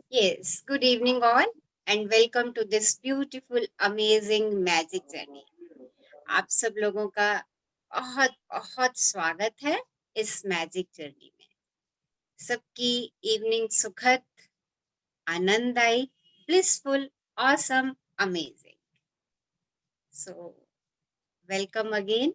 Yes, good evening all and welcome to this beautiful amazing magic journey. आप सब लोगों का बहुत बहुत स्वागत है इस मैजिक जर्नी में। सबकी इवनिंग सुखद, आनंददायी, blissful, awesome, amazing. So welcome again.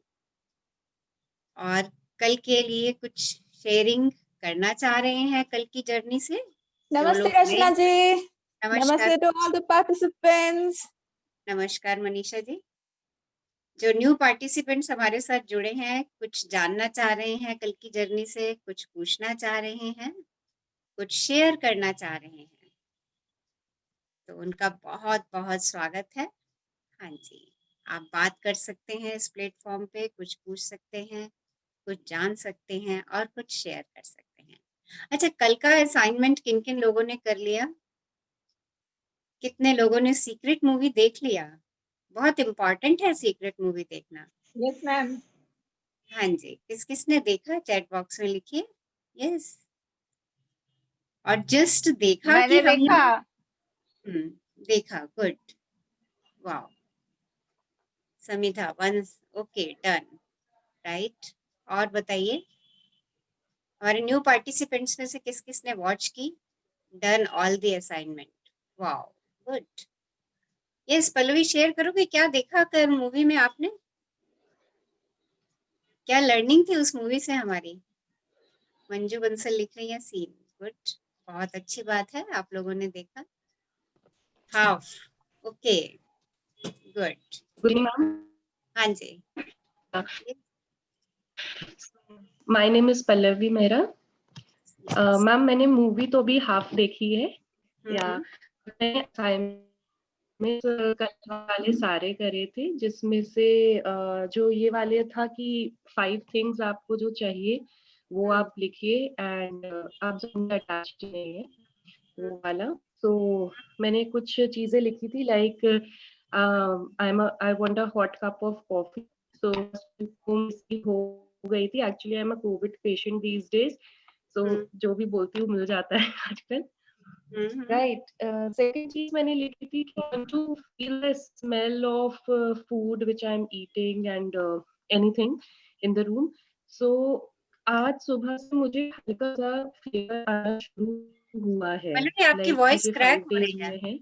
और कल के लिए कुछ शेयरिंग करना चाह रहे हैं कल की जर्नी से जो Namaste, लोग Rachna नए। ji. नमस्कार। Namaste to all the participants. नमस्कार मनीषा जी। जो न्यू पार्टिसिपेंट्स हमारे साथ जुड़े हैं, कुछ जानना चाह रहे हैं कल की जर्नी से, कुछ पूछना चाह रहे हैं, कुछ शेयर करना चाह रहे हैं, तो उनका बहुत बहुत स्वागत है। हाँ जी, आप बात कर सकते हैं इस प्लेटफॉर्म पे, कुछ पूछ सकते हैं, कुछ जान सकते हैं और कुछ शेयर कर सकते हैं। अच्छा, कल का असाइनमेंट किन किन लोगों ने कर लिया? कितने लोगों ने सीक्रेट मूवी देख लिया? बहुत इम्पोर्टेंट है सीक्रेट मूवी देखना। Yes, ma'am. हाँ जी, किस किसने देखा चैट बॉक्स में लिखिए यस। और जस्ट देखा कि मैंने हम देखा। देखा, good, wow. Samidha once, okay done, right. और बताइए हमारे न्यू पार्टिसिपेंट्स में से किस किसने वॉच की? Done all the assignment, wow, good. Yes Pallavi, share करोगे क्या देखा कर मूवी में आपने? क्या लर्निंग थी उस मूवी से हमारी? मंजू बंसल लिख रही है सीन, गुड, बहुत अच्छी बात है आप लोगों ने देखा। Half, okay, good. Good evening ma'am. हाँ जी, my name is Pallavi Mehra. Ma'am मैंने मूवी तो अभी हाफ देखी है। या मैं असाइनमेंट वाले सारे करे थे, जिसमें से जो ये वाले था कि 5 थिंग्स आपको जो चाहिए वो आप लिखिए एंड आप जो अटैच नहीं है वो वाला। तो मैंने कुछ चीजें लिखी थी like I want a hot cup of coffee. So हो गई थी। Actually I am a COVID patient these days, so जो भी बोलती हूँ मिल जाता है आजकल, राइट। सेकंड चीज मैंने लिखी थी कि want to feel the smell of food which I am eating and anything in the room. So आज सुबह से मुझे हल्का सा फीवर आना शुरू हुआ है, मतलब कि आपकी लाइक वॉइस मुझे क्रैक 5 हो डेज रही है। हुए हैं।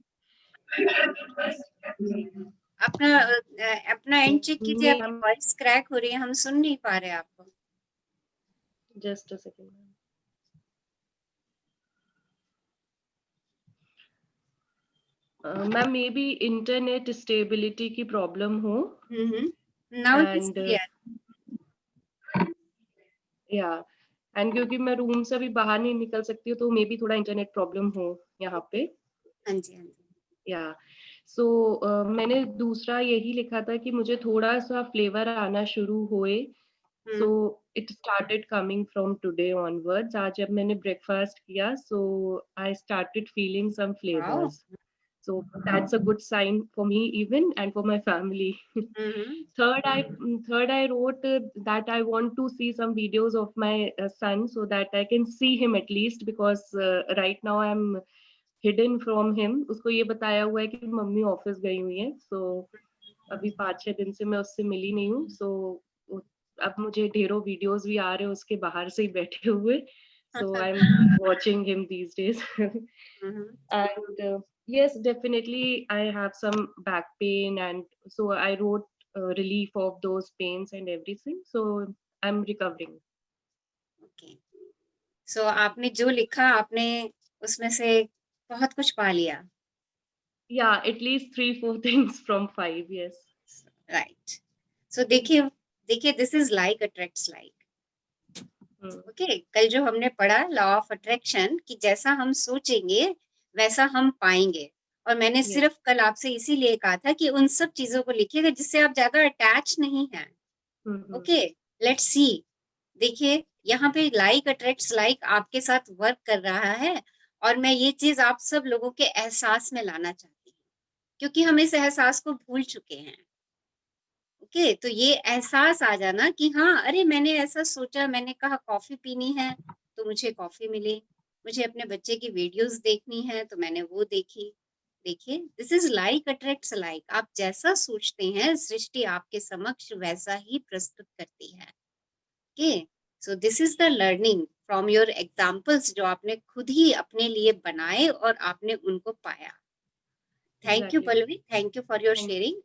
अपना अपना एंड चेक कीजिए, नहीं आपकी मैम, वॉइस क्रैक हो रही है, हम सुन नहीं पा रहे आपको। Just a second ma'am. May be internet stability की प्रॉब्लम हो। Now it is and clear. या एंड क्योंकि मैं रूम से अभी बाहर नहीं निकल सकती हूँ, तो मे बी थोड़ा इंटरनेट प्रॉब्लम हो यहाँ पे। हाँ जी, हाँ जी। या सो मैंने दूसरा यही लिखा था कि मुझे थोड़ा सा फ्लेवर आना शुरू हुए। So it started coming from today onwards. आज जब मैंने ब्रेकफास्ट किया, so I started feeling some wow. Flavours. So that's a good sign for me even and for my family. Third, I wrote that I want to see some videos of my son so that I can see him at least, because right now I'm hidden from him. उसको ये बताया हुआ है कि mummy office गई हुई है, so अभी 5-6 दिन से मैं उससे मिली नहीं हूँ। so अब मुझे ढेरों वीडियोस भी आ रहे हैं उसके बाहर से ही बैठे हुए, so I'm watching him these days. And yes, definitely I have some back pain, and so I wrote relief of those pains and everything, so I'm recovering. Okay, so आपने जो लिखा आपने उसमें से बहुत कुछ पा लिया। Yeah, at least 3-4 things from 5. Yes, right. So देखिए देखिए, this is like attracts like. Okay, कल जो हमने पढ़ा लॉ ऑफ अट्रैक्शन कि जैसा हम सोचेंगे वैसा हम पाएंगे। और मैंने yes. सिर्फ कल आपसे इसीलिए कहा था कि उन सब चीजों को लिखिएगा जिससे आप ज्यादा अटैच नहीं हैं। Okay, let's see. देखिए यहाँ पे लाइक अट्रैक्ट्स लाइक आपके साथ वर्क कर रहा है, और मैं ये चीज आप सब लोगों के एहसास में लाना चाहती हूँ क्योंकि हम इस एहसास को भूल चुके हैं। ओके, तो ये एहसास आ जाना कि हाँ, अरे मैंने ऐसा सोचा, मैंने कहा कॉफी पीनी है तो मुझे कॉफी मिली, मुझे अपने बच्चे की वीडियोस देखनी है तो मैंने वो देखी। देखिए, this is like attracts like. आप जैसा सोचते हैं सृष्टि आपके समक्ष वैसा ही प्रस्तुत करती है। Okay, so this is the learning from your examples जो आपने खुद ही अपने लिए बनाए और आपने उनको पाया। Thank you Exactly. Pallavi, thank you for your Thank sharing.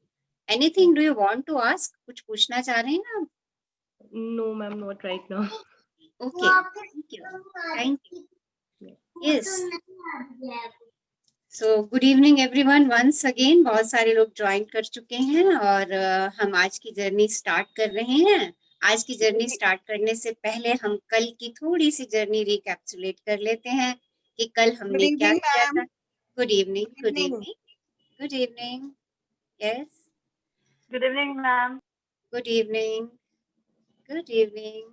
Anything do you want to ask? कुछ पूछना चाह रहे हैं आप? No, ma'am, not right now. Okay, thank you, thank you. Yes, so good evening everyone once again. बहुत सारे लोग join कर चुके हैं और हम आज की जर्नी स्टार्ट कर रहे हैं। आज की जर्नी स्टार्ट करने से पहले हम कल की थोड़ी सी जर्नी रिकैप्सुलेट कर लेते हैं कि कल Good हमने क्या evening, किया ma'am. था। Good evening, Good good evening. Evening, good evening. Yes, Good evening, ma'am. Good evening, good evening.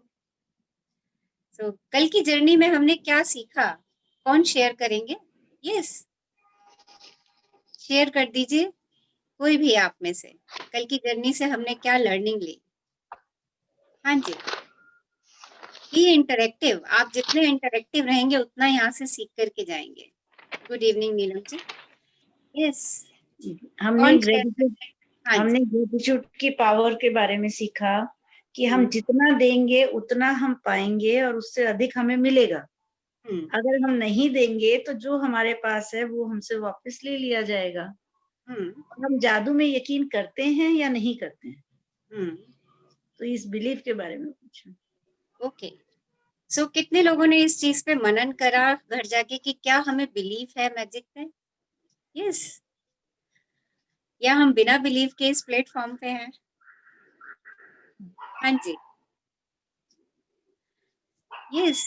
So कल की जर्नी में हमने क्या सीखा? कौन शेयर करेंगे? यस, शेयर कर दीजिए कोई भी आप में से। कल की जर्नी से हमने क्या लर्निंग ली? हाँ जी, बी इंटरेक्टिव। आप जितने इंटरेक्टिव रहेंगे उतना यहाँ से सीख करके जाएंगे। Good evening Neelam ji. Yes, हमने कौन शेयर ग्रेटिट्यूड करें? हाँ जी। हमने ग्रेटिट्यूड की पावर के बारे में सीखा कि हम हम्म, जितना देंगे उतना हम पाएंगे और उससे अधिक हमें मिलेगा। हम्म, अगर हम नहीं देंगे तो जो हमारे पास है वो हमसे वापस ले लिया जाएगा। हम्म, हम जादू में यकीन करते हैं या नहीं करते हैं, हम्म। तो इस बिलीफ के बारे में पूछा। ओके, सो कितने लोगों ने इस चीज पे मनन करा घर जाके कि क्या हमें बिलीफ है मैजिक पे? यस, या हम बिना बिलीव के इस प्लेटफॉर्म पे हैं? हाँ जी, यस,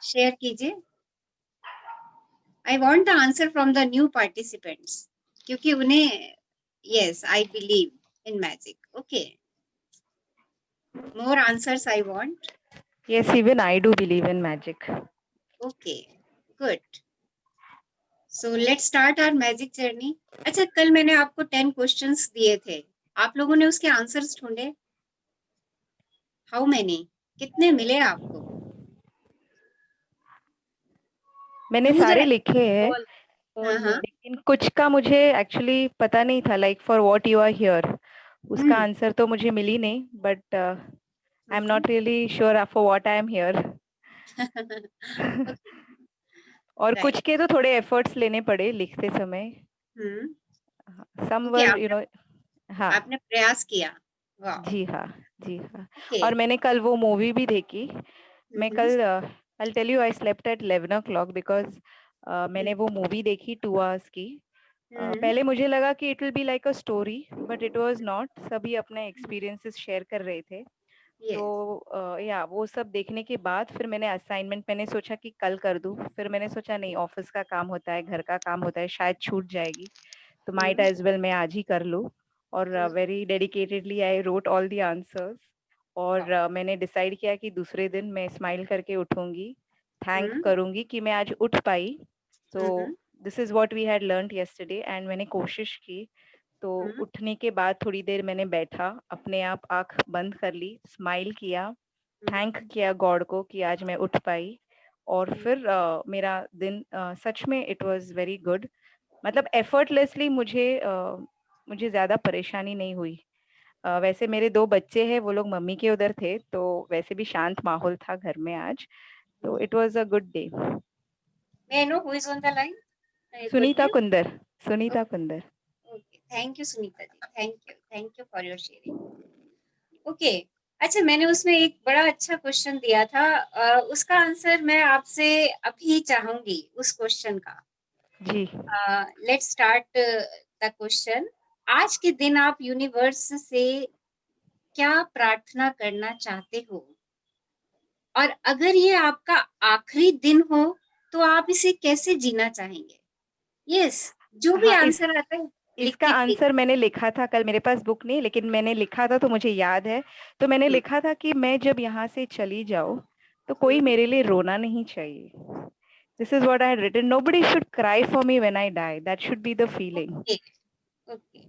शेयर कीजिए। I want the answer from the new participants, क्योंकि उन्हें yes I believe in magic. Okay, more answers I want. Yes, even I do believe in magic. Okay, good. So let's start our magic journey. अच्छा, कल मैंने आपको 10 questions दिए थे, आप लोगों ने उसके आंसर्स ढूंढे? How many? कितने मिले आपको? मैंने क्यों सारे जरा? लिखे हैं, हाँ हाँ, लेकिन कुछ का मुझे एक्चुअली पता नहीं था, like for what you are here, उसका आंसर तो मुझे मिली नहीं, but I am not really sure for what I am here. Okay, और राइट। कुछ के तो थोड़े एफर्ट्स लेने पड़े लिखते समय, सम ओके, वर हाँ आपने प्रयास किया। वाह, जी हाँ, जी हाँ। ओके। और मैंने कल वो मूवी भी देखी। मैं कल I tell you I slept at 11 o'clock because मैंने वो मूवी देखी 2 hours की। पहले मुझे लगा कि it will be like a story, but it was not. सभी अपने एक्सपीरियंसेस शेयर कर रहे थे। तो या वो सब देखने के बाद फिर मैंने असाइनमेंट मैंने सोचा कि कल कर दूं, फिर मैंने सोचा नहीं, ऑफिस का काम होता है, घर का काम होता है, शायद छूट जाएगी, तो माइट एज वेल मैं आज ही कर लूं। और very dedicatedly I wrote all the answers. और मैंने डिसाइड किया कि दूसरे दिन मैं स्माइल करके उठूंगी, थैंक करूंगी कि मैं आज उठ पाई। तो this is what we had learned yesterday, and मैंने कोशिश की। तो उठने के बाद थोड़ी देर मैंने बैठा, अपने आप आंख बंद कर ली, स्माइल किया, थैंक किया गॉड को कि आज मैं उठ पाई। और फिर मेरा दिन सच में इट वाज वेरी गुड। मतलब एफर्टलेसली मुझे ज़्यादा परेशानी नहीं हुई। वैसे मेरे 2 बच्चे हैं, वो लोग मम्मी के उधर थे, तो वैसे भी शांत माहौल था घर में आज, तो it was a good day. May I know who is on the line? Could Sunita you? Kundar, Sunita Kundar. Okay, thank you Sunita ji, thank you for your sharing. Okay, अच्छा, मैंने उसमें एक बड़ा अच्छा क्वेश्चन दिया था, उसका आंसर मैं आपसे अभी चाहूंगी उस क्वेश्चन का। जी। Let's start the question. आज के दिन आप यूनिवर्स से क्या प्रार्थना करना चाहते हो? और अगर ये आपका आखिरी दिन हो तो आप इसे कैसे जीना चाहेंगे? यस, जो भी हाँ, आंसर आता है लिख इसका के आंसर मैंने लिखा था कल, मेरे पास बुक नहीं, लेकिन मैंने लिखा था तो मुझे याद है। तो मैंने लिखा था कि मैं जब यहाँ से चली जाऊँ तो कोई मेरे लिए रोना नहीं चाहिए। This is what I had written, nobody should cry for me when I die, that should be the feeling. Okay, okay.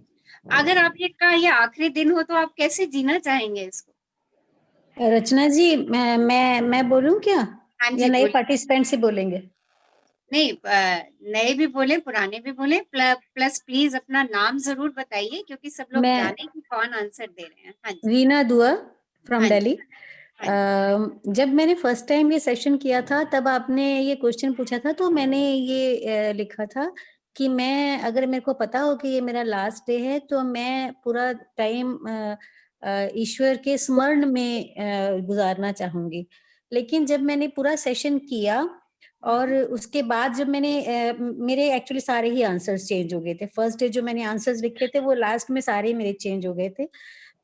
अगर आप ये आखिरी दिन हो तो आप कैसे जीना चाहेंगे इसको? रचना जी, मैं बोलूं क्या, हाँ या जी, नए बोलिए। पार्टिसिपेंट्स ही बोलेंगे? नहीं नए भी बोले पुराने भी बोले, प्लस प्लीज अपना नाम जरूर बताइए क्योंकि सब लोग मैं जाने कि कौन आंसर दे रहे हैं। हाँ जी। रीना दुआ फ्रॉम हाँ जी। दिल्ली। जब मैंने फर्स्ट टाइम ये सेशन किया था तब आपने ये क्वेश्चन पूछा था, तो मैंने ये लिखा था कि मैं, अगर मेरे को पता हो कि ये मेरा लास्ट डे है, तो मैं पूरा टाइम ईश्वर के स्मरण में गुजारना चाहूंगी। लेकिन जब मैंने पूरा सेशन किया और उसके बाद जब मैंने मेरे एक्चुअली सारे ही आंसर्स चेंज हो गए थे। फर्स्ट डे जो मैंने आंसर्स लिखे थे वो लास्ट में सारे मेरे चेंज हो गए थे।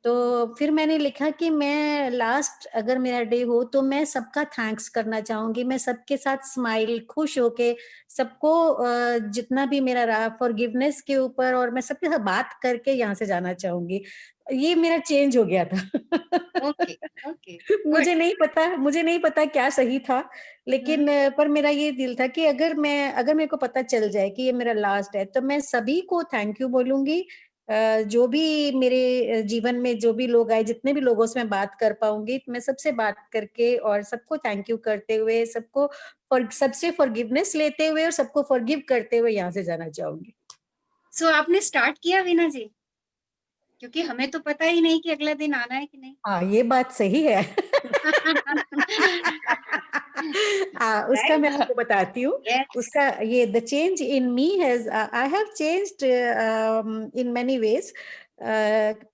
तो फिर मैंने लिखा कि मैं लास्ट अगर मेरा डे हो तो मैं सबका थैंक्स करना चाहूंगी, मैं सबके साथ स्माइल खुश होके सबको जितना भी मेरा रहा फॉरगिवनेस के ऊपर, और मैं सबके साथ बात करके यहाँ से जाना चाहूंगी। ये मेरा चेंज हो गया था। Okay okay good. मुझे नहीं पता क्या सही था, लेकिन पर मेरा ये दिल था कि अगर मेरे को पता चल जाए कि ये मेरा लास्ट है तो मैं सभी को थैंक यू बोलूंगी। जो भी मेरे जीवन में जो भी लोग आए, जितने भी लोगों से मैं बात कर पाऊंगी, मैं सबसे बात करके और सबको थैंक यू करते हुए, सबसे फॉरगिवनेस लेते हुए और सबको फॉरगिव करते हुए यहाँ से जाना चाहूंगी। सो आपने स्टार्ट किया वीना जी? क्योंकि हमें तो पता ही नहीं कि अगला दिन आना है कि नहीं। हाँ, ये बात सही है। उसका मैं आपको बताती हूँ। Yes. उसका ये the change in me has, I have changed in many ways.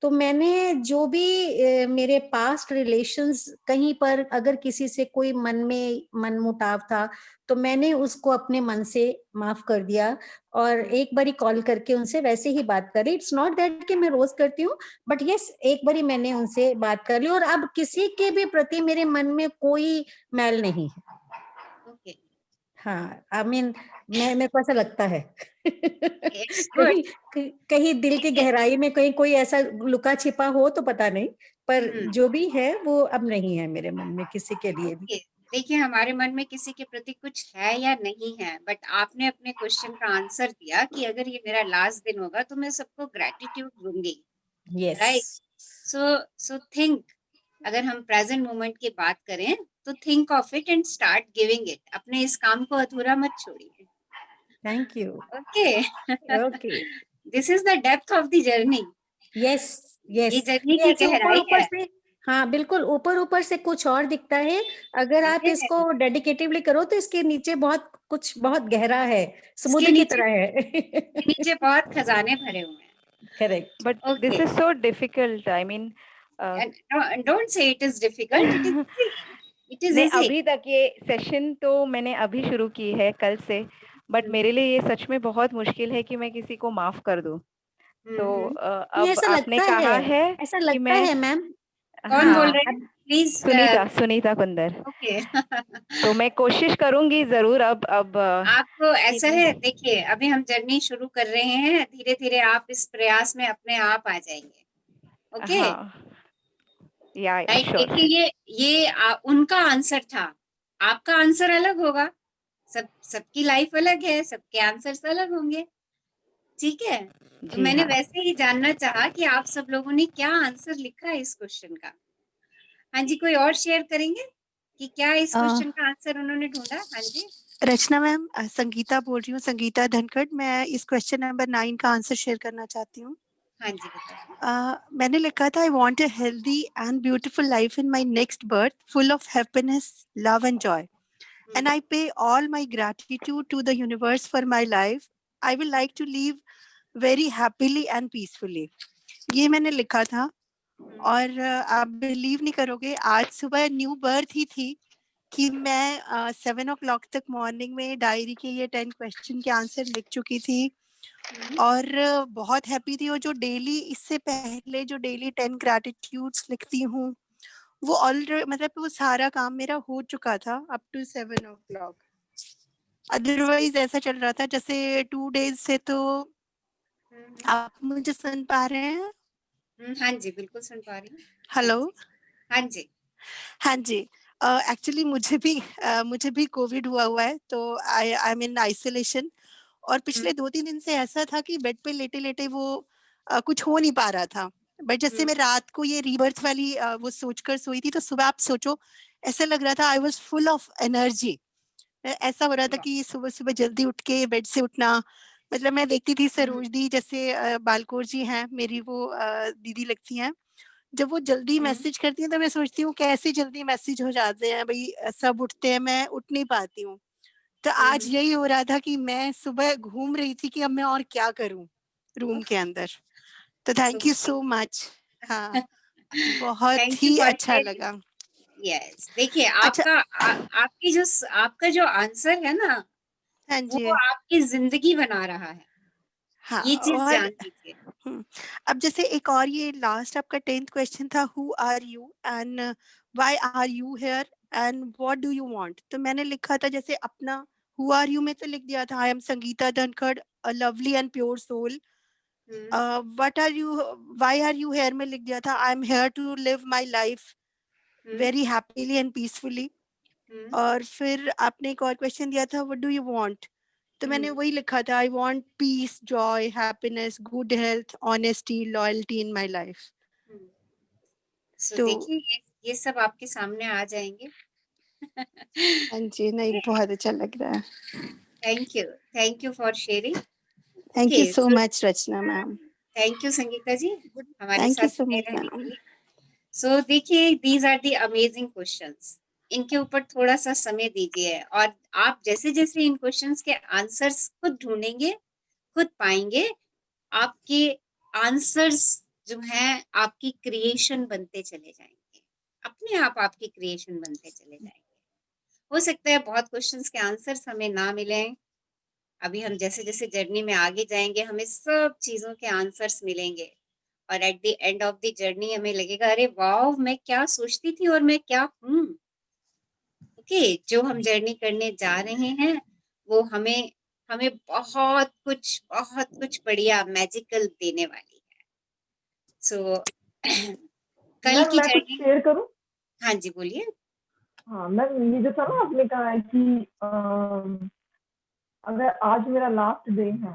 तो मैंने जो भी मेरे पास्ट रिलेशंस, कहीं पर अगर किसी से कोई मन में मनमुटाव था तो मैंने उसको अपने मन से माफ कर दिया और एक बारी कॉल करके उनसे वैसे ही बात करी। इट्स नॉट दैट कि मैं रोज करती हूँ, बट यस, एक बारी मैंने उनसे बात कर ली और अब किसी के भी प्रति मेरे मन में कोई मैल नहीं है। Okay. हाँ, आई मीन मेरे को ऐसा लगता है। It's good. कहीं दिल की गहराई में कहीं कोई ऐसा लुका छिपा हो तो पता नहीं, पर जो भी है वो अब नहीं है मेरे मन में किसी के लिए भी। Okay. देखिए हमारे मन में किसी के प्रति कुछ है या नहीं है, बट आपने अपने क्वेश्चन का आंसर दिया कि अगर ये मेरा लास्ट दिन होगा तो मैं सबको ग्रेटिट्यूड दूंगी। राइट। यस। सो थिंक, अगर हम प्रेजेंट मोमेंट की बात करें तो think of it and start giving it. अपने इस काम को अधूरा मत छोड़िए। Thank you. Okay. Okay. This is the depth of the journey. Yes ये यस। जर्नी ये की ऐसे ऊपर गहराई ऊपर है। से, हाँ बिल्कुल, ऊपर ऊपर से कुछ और दिखता है। अगर आप Yes. इसको डेडिकेटिवली करो तो इसके नीचे कुछ बहुत गहरा है, इसके समुद्र की तरह है। नीचे बहुत खजाने भरे हुए हैं। Correct. But this Okay. is so difficult. I mean, And don't say it is difficult. It is easy. It is नहीं, easy. अभी तक ये सेशन तो मैंने अभी शुरू की है कल से, बट मेरे लिए ये सच में बहुत मुश्किल है कि मैं किसी को माफ कर दूं। तो ये अब ऐसा आपने लगता कहा है ऐसा कि लगता मैं, है मैम। कौन बोल हाँ, रहे हैं? प्लीज। सुनीता कुंदर। ओके। तो मैं कोशिश करूंगी जरूर अब आपको कि ऐसा मैं, है, देखिए अभी हम जर्नी शुरू कर रहे हैं, धीरे धीरे आप इस प्रयास में अपने आप आ जाएंगे। ओके। हाँ, या राइट। श्योर। देखिए ये उनका आंसर था, आपका आंसर अलग होगा। सबकी लाइफ अलग है, सबके आंसर्स अलग होंगे। ठीक है। तो जी मैंने हाँ। वैसे ही जानना चाहा कि आप सब लोगों ने क्या आंसर लिखा है इस क्वेश्चन का। हाँ जी, कोई और शेयर करेंगे कि क्या इस क्वेश्चन का आंसर उन्होंने ढूंढा? हाँ जी। रचना मैम, संगीता बोल रही हूँ, संगीता धनखड़। मैं इस क्वेश्चन नंबर 9 का आंसर शेयर करना चाहती हूँ। हाँ जी बताइए। मैंने लिखा था, I want a healthy and beautiful life in my next birth, full of happiness, love and Joy, and I pay all my gratitude to the universe for my life. I will like to live very happily and peacefully. ये मैंने लिखा था। और आप believe नहीं करोगे, आज सुबह न्यू बर्थ ही थी कि मैं 7 o'clock तक मॉर्निंग में डायरी के ये 10 क्वेश्चन के आंसर लिख चुकी थी और बहुत हैप्पी थी। और जो डेली, इससे पहले जो डेली 10 ग्रैटिट्यूड्स लिखती हूँ, वो ऑलरेडी, मतलब वो सारा काम मेरा हो चुका था अप टू 7 o'clock। अदरवाइज ऐसा चल रहा था जैसे 2 days से। तो आप मुझे सुन पा रहे हैं? हाँ जी, बिल्कुल सुन पा रही हूँ। हेलो। हाँ जी। हाँ जी। एक्चुअली मुझे भी कोविड हुआ है, तो आई एम इन आइसोलेशन। और पिछले 2-3 दिन से ऐसा था कि बेड पे लेटे-लेटे वो कुछ हो नहीं पा रहा था। बट जैसे मैं रात को ये रीबर्थ वाली वो सोचकर सोई थी, तो सुबह आप सोचो, ऐसा लग रहा था I was full of energy. ऐसा हो रहा था कि सुबह सुबह जल्दी उठ के बेड से उठना, मतलब मैं देखती थी सरोज दी जैसे बालकौर जी हैं मेरी, वो दीदी लगती हैं, जब वो जल्दी मैसेज करती हैं तो मैं सोचती हूँ कैसे जल्दी मैसेज हो जाते हैं भाई, सब उठते हैं, मैं उठ नहीं पाती हूँ। तो आज यही हो रहा था कि मैं सुबह घूम रही थी कि अब मैं और क्या करूं रूम के अंदर। तो थैंक यू सो मच। हाँ, बहुत थैंक यू ही फॉर अच्छा लगा। यस। देखिए अच्छा, आपका जो आंसर है ना, हाँ वो जी, आपकी जिंदगी बना रहा है, हाँ। ये चीज और जान लीजिए। अब जैसे एक और ये लास्ट आपका 10th क्वेश्चन था, who are you and why are you here and what do you want. तो मैंने लिखा था जैसे अपना हु आर यू में तो लिख दिया था I am Sangeeta Dhankhar, a lovely and pure soul. What are you, why are you here में लिख दिया था I am here to live my life very happily and peacefully. और फिर आपने एक और क्वेश्चन दिया था व्हाट डू यू वांट, तो मैंने वही लिखा था I want peace, joy, happiness, good health, honesty, loyalty in my life. So तो देखिए ये सब आपके सामने आ जाएंगे। हाँ जी, नहीं बहुत अच्छा लग रहा है। Thank you for sharing. Thank okay, you so much Rachna ma'am. Thank you Sangeeta ji हमारे थैंक साथ यू सो बने मच रहने के मैम। लिए। सो देखिए these are the amazing questions, इनके ऊपर थोड़ा सा समय दीजिए और आप जैसे जैसे इन क्वेश्चंस के आंसर्स खुद ढूंढेंगे, खुद पाएंगे, आपके आंसर्स जो हैं आपकी क्रिएशन बनते चले जाएंगे, अपने आप आपकी क्रिएशन बनते चले जाएंगे। हो सकता है बहुत क्वेश्चंस के आंसर्स हमें ना मिलें, अभी हम जैसे जैसे जर्नी में आगे जाएंगे हमें सब चीजों के आंसर्स मिलेंगे और at the end of the journey हमें लगेगा अरे वाह मैं क्या सोचती थी और मैं क्या हूँ। ओके, जो हम जर्नी करने जा रहे हैं वो हमें हमें बहुत कुछ बढ़िया मैजिकल देने वाली है। सो कल मैम की मैं कुछ जर्नी। शेयर करूं? हाँ जी बोलिए। हाँ मैम, ये जो था ना आपने कहा है कि अगर आज मेरा लास्ट डे है,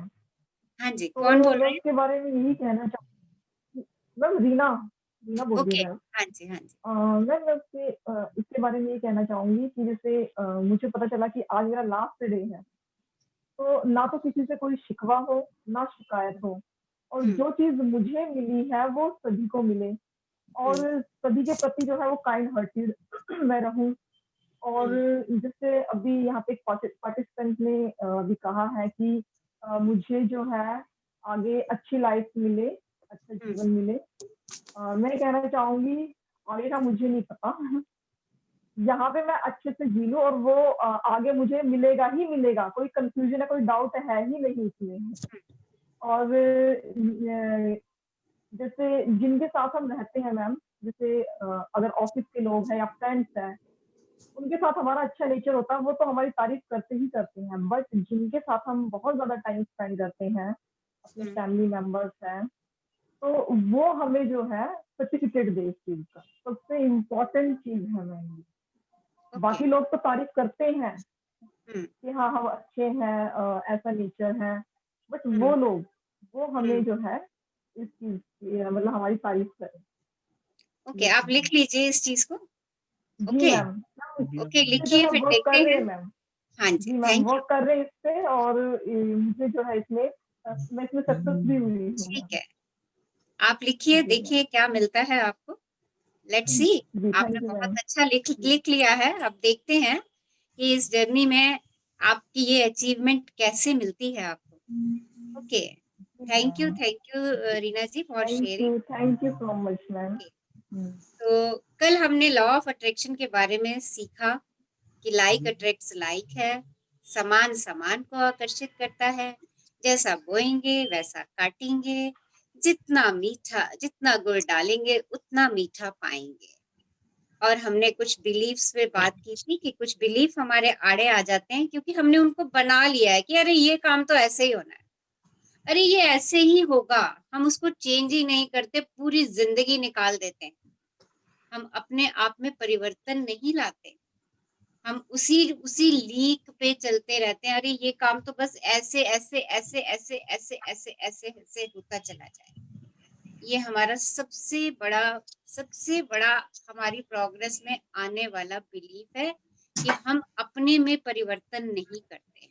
हाँ जी, कौन तो बोल मैं रहे हैं? उसके बारे में यही कहना चाहूँगी। मैम रीना, रीना बोल रही ओके, हूँ मैम। हाँ जी हाँ जी। मैम मैं इसके बारे में ये कहना चाहूंगी कि जैसे मुझे पता चला कि आज मेरा लास्ट डे है, तो ना तो किसी से कोई शिकवा हो ना शिकायत हो, और जो चीज मुझे मिली है वो सभी को मिले, और सभी के प्रति जो है वो काइंड हार्टेड मैं रहूं। और जैसे अभी यहाँ पे एक पार्टिसिपेंट ने भी कहा है कि मुझे जो है आगे अच्छी लाइफ मिले, अच्छा जीवन मिले। मैं कहना चाहूंगी आगे का मुझे नहीं पता, यहाँ पे मैं अच्छे से जी लूं और वो आगे मुझे मिलेगा ही मिलेगा, कोई कंफ्यूजन है कोई डाउट है ही नहीं इसमें। और जैसे जिनके साथ हम रहते हैं मैम, जैसे अगर ऑफिस के लोग हैं या फ्रेंड्स हैं, उनके साथ हमारा अच्छा नेचर होता है, वो तो हमारी तारीफ करते ही करते हैं, बट जिनके साथ हम बहुत ज्यादा टाइम स्पेंड करते हैं, अपने फैमिली मेंबर्स हैं, तो वो हमें जो है सर्टिफिकेट दे इस चीज का, सबसे इम्पोर्टेंट चीज है मैम। बाकी लोग तो तारीफ करते हैं कि हाँ हम अच्छे हैं, ऐसा नेचर है, बट वो लोग वो हमें जो है इस चीज की मतलब हमारी तारीफ करें। ओके, आप लिख लीजिए इस चीज को। जी ओके मैम। ओके, जो लिखिए है फिर वर्क देखते कर रहे हैं। हैं मैम। हाँ जी, जी मैम, थैंक यू। वर्क कर रहे हैं इस पे, और मुझे जो है इसमें मैं इसमें सक्सेस भी हुई हूँ ठीक मैम। है, आप लिखिए जी मैम। देखिए क्या मिलता है आपको। Let's see. जी आपने थैंक यू बहुत मैम। अच्छा लिख लिया है, अब देखते हैं कि इस जर्नी में आपकी ये अचीवमेंट कैसे मिलती है आपको। Okay, thank you Reena ji for sharing. Thank you so much ma'am. तो कल हमने लॉ ऑफ अट्रैक्शन के बारे में सीखा कि लाइक अट्रैक्ट्स लाइक है, समान समान को आकर्षित करता है, जैसा बोएंगे वैसा काटेंगे, जितना गुड़ डालेंगे उतना मीठा पाएंगे। और हमने कुछ बिलीफ्स पे बात की थी कि कुछ बिलीफ हमारे आड़े आ जाते हैं क्योंकि हमने उनको बना लिया है कि अरे ये काम तो ऐसे ही होना है, अरे ये ऐसे ही होगा, हम उसको चेंज ही नहीं करते, पूरी जिंदगी निकाल देते हैं, हम अपने आप में परिवर्तन नहीं लाते, हम उसी उसी लीक पे चलते रहते हैं, अरे ये काम तो बस ऐसे ऐसे ऐसे ऐसे ऐसे ऐसे ऐसे ऐसे होता चला जाए। ये हमारा सबसे बड़ा हमारी प्रोग्रेस में आने वाला बिलीफ है कि हम अपने में परिवर्तन नहीं करते।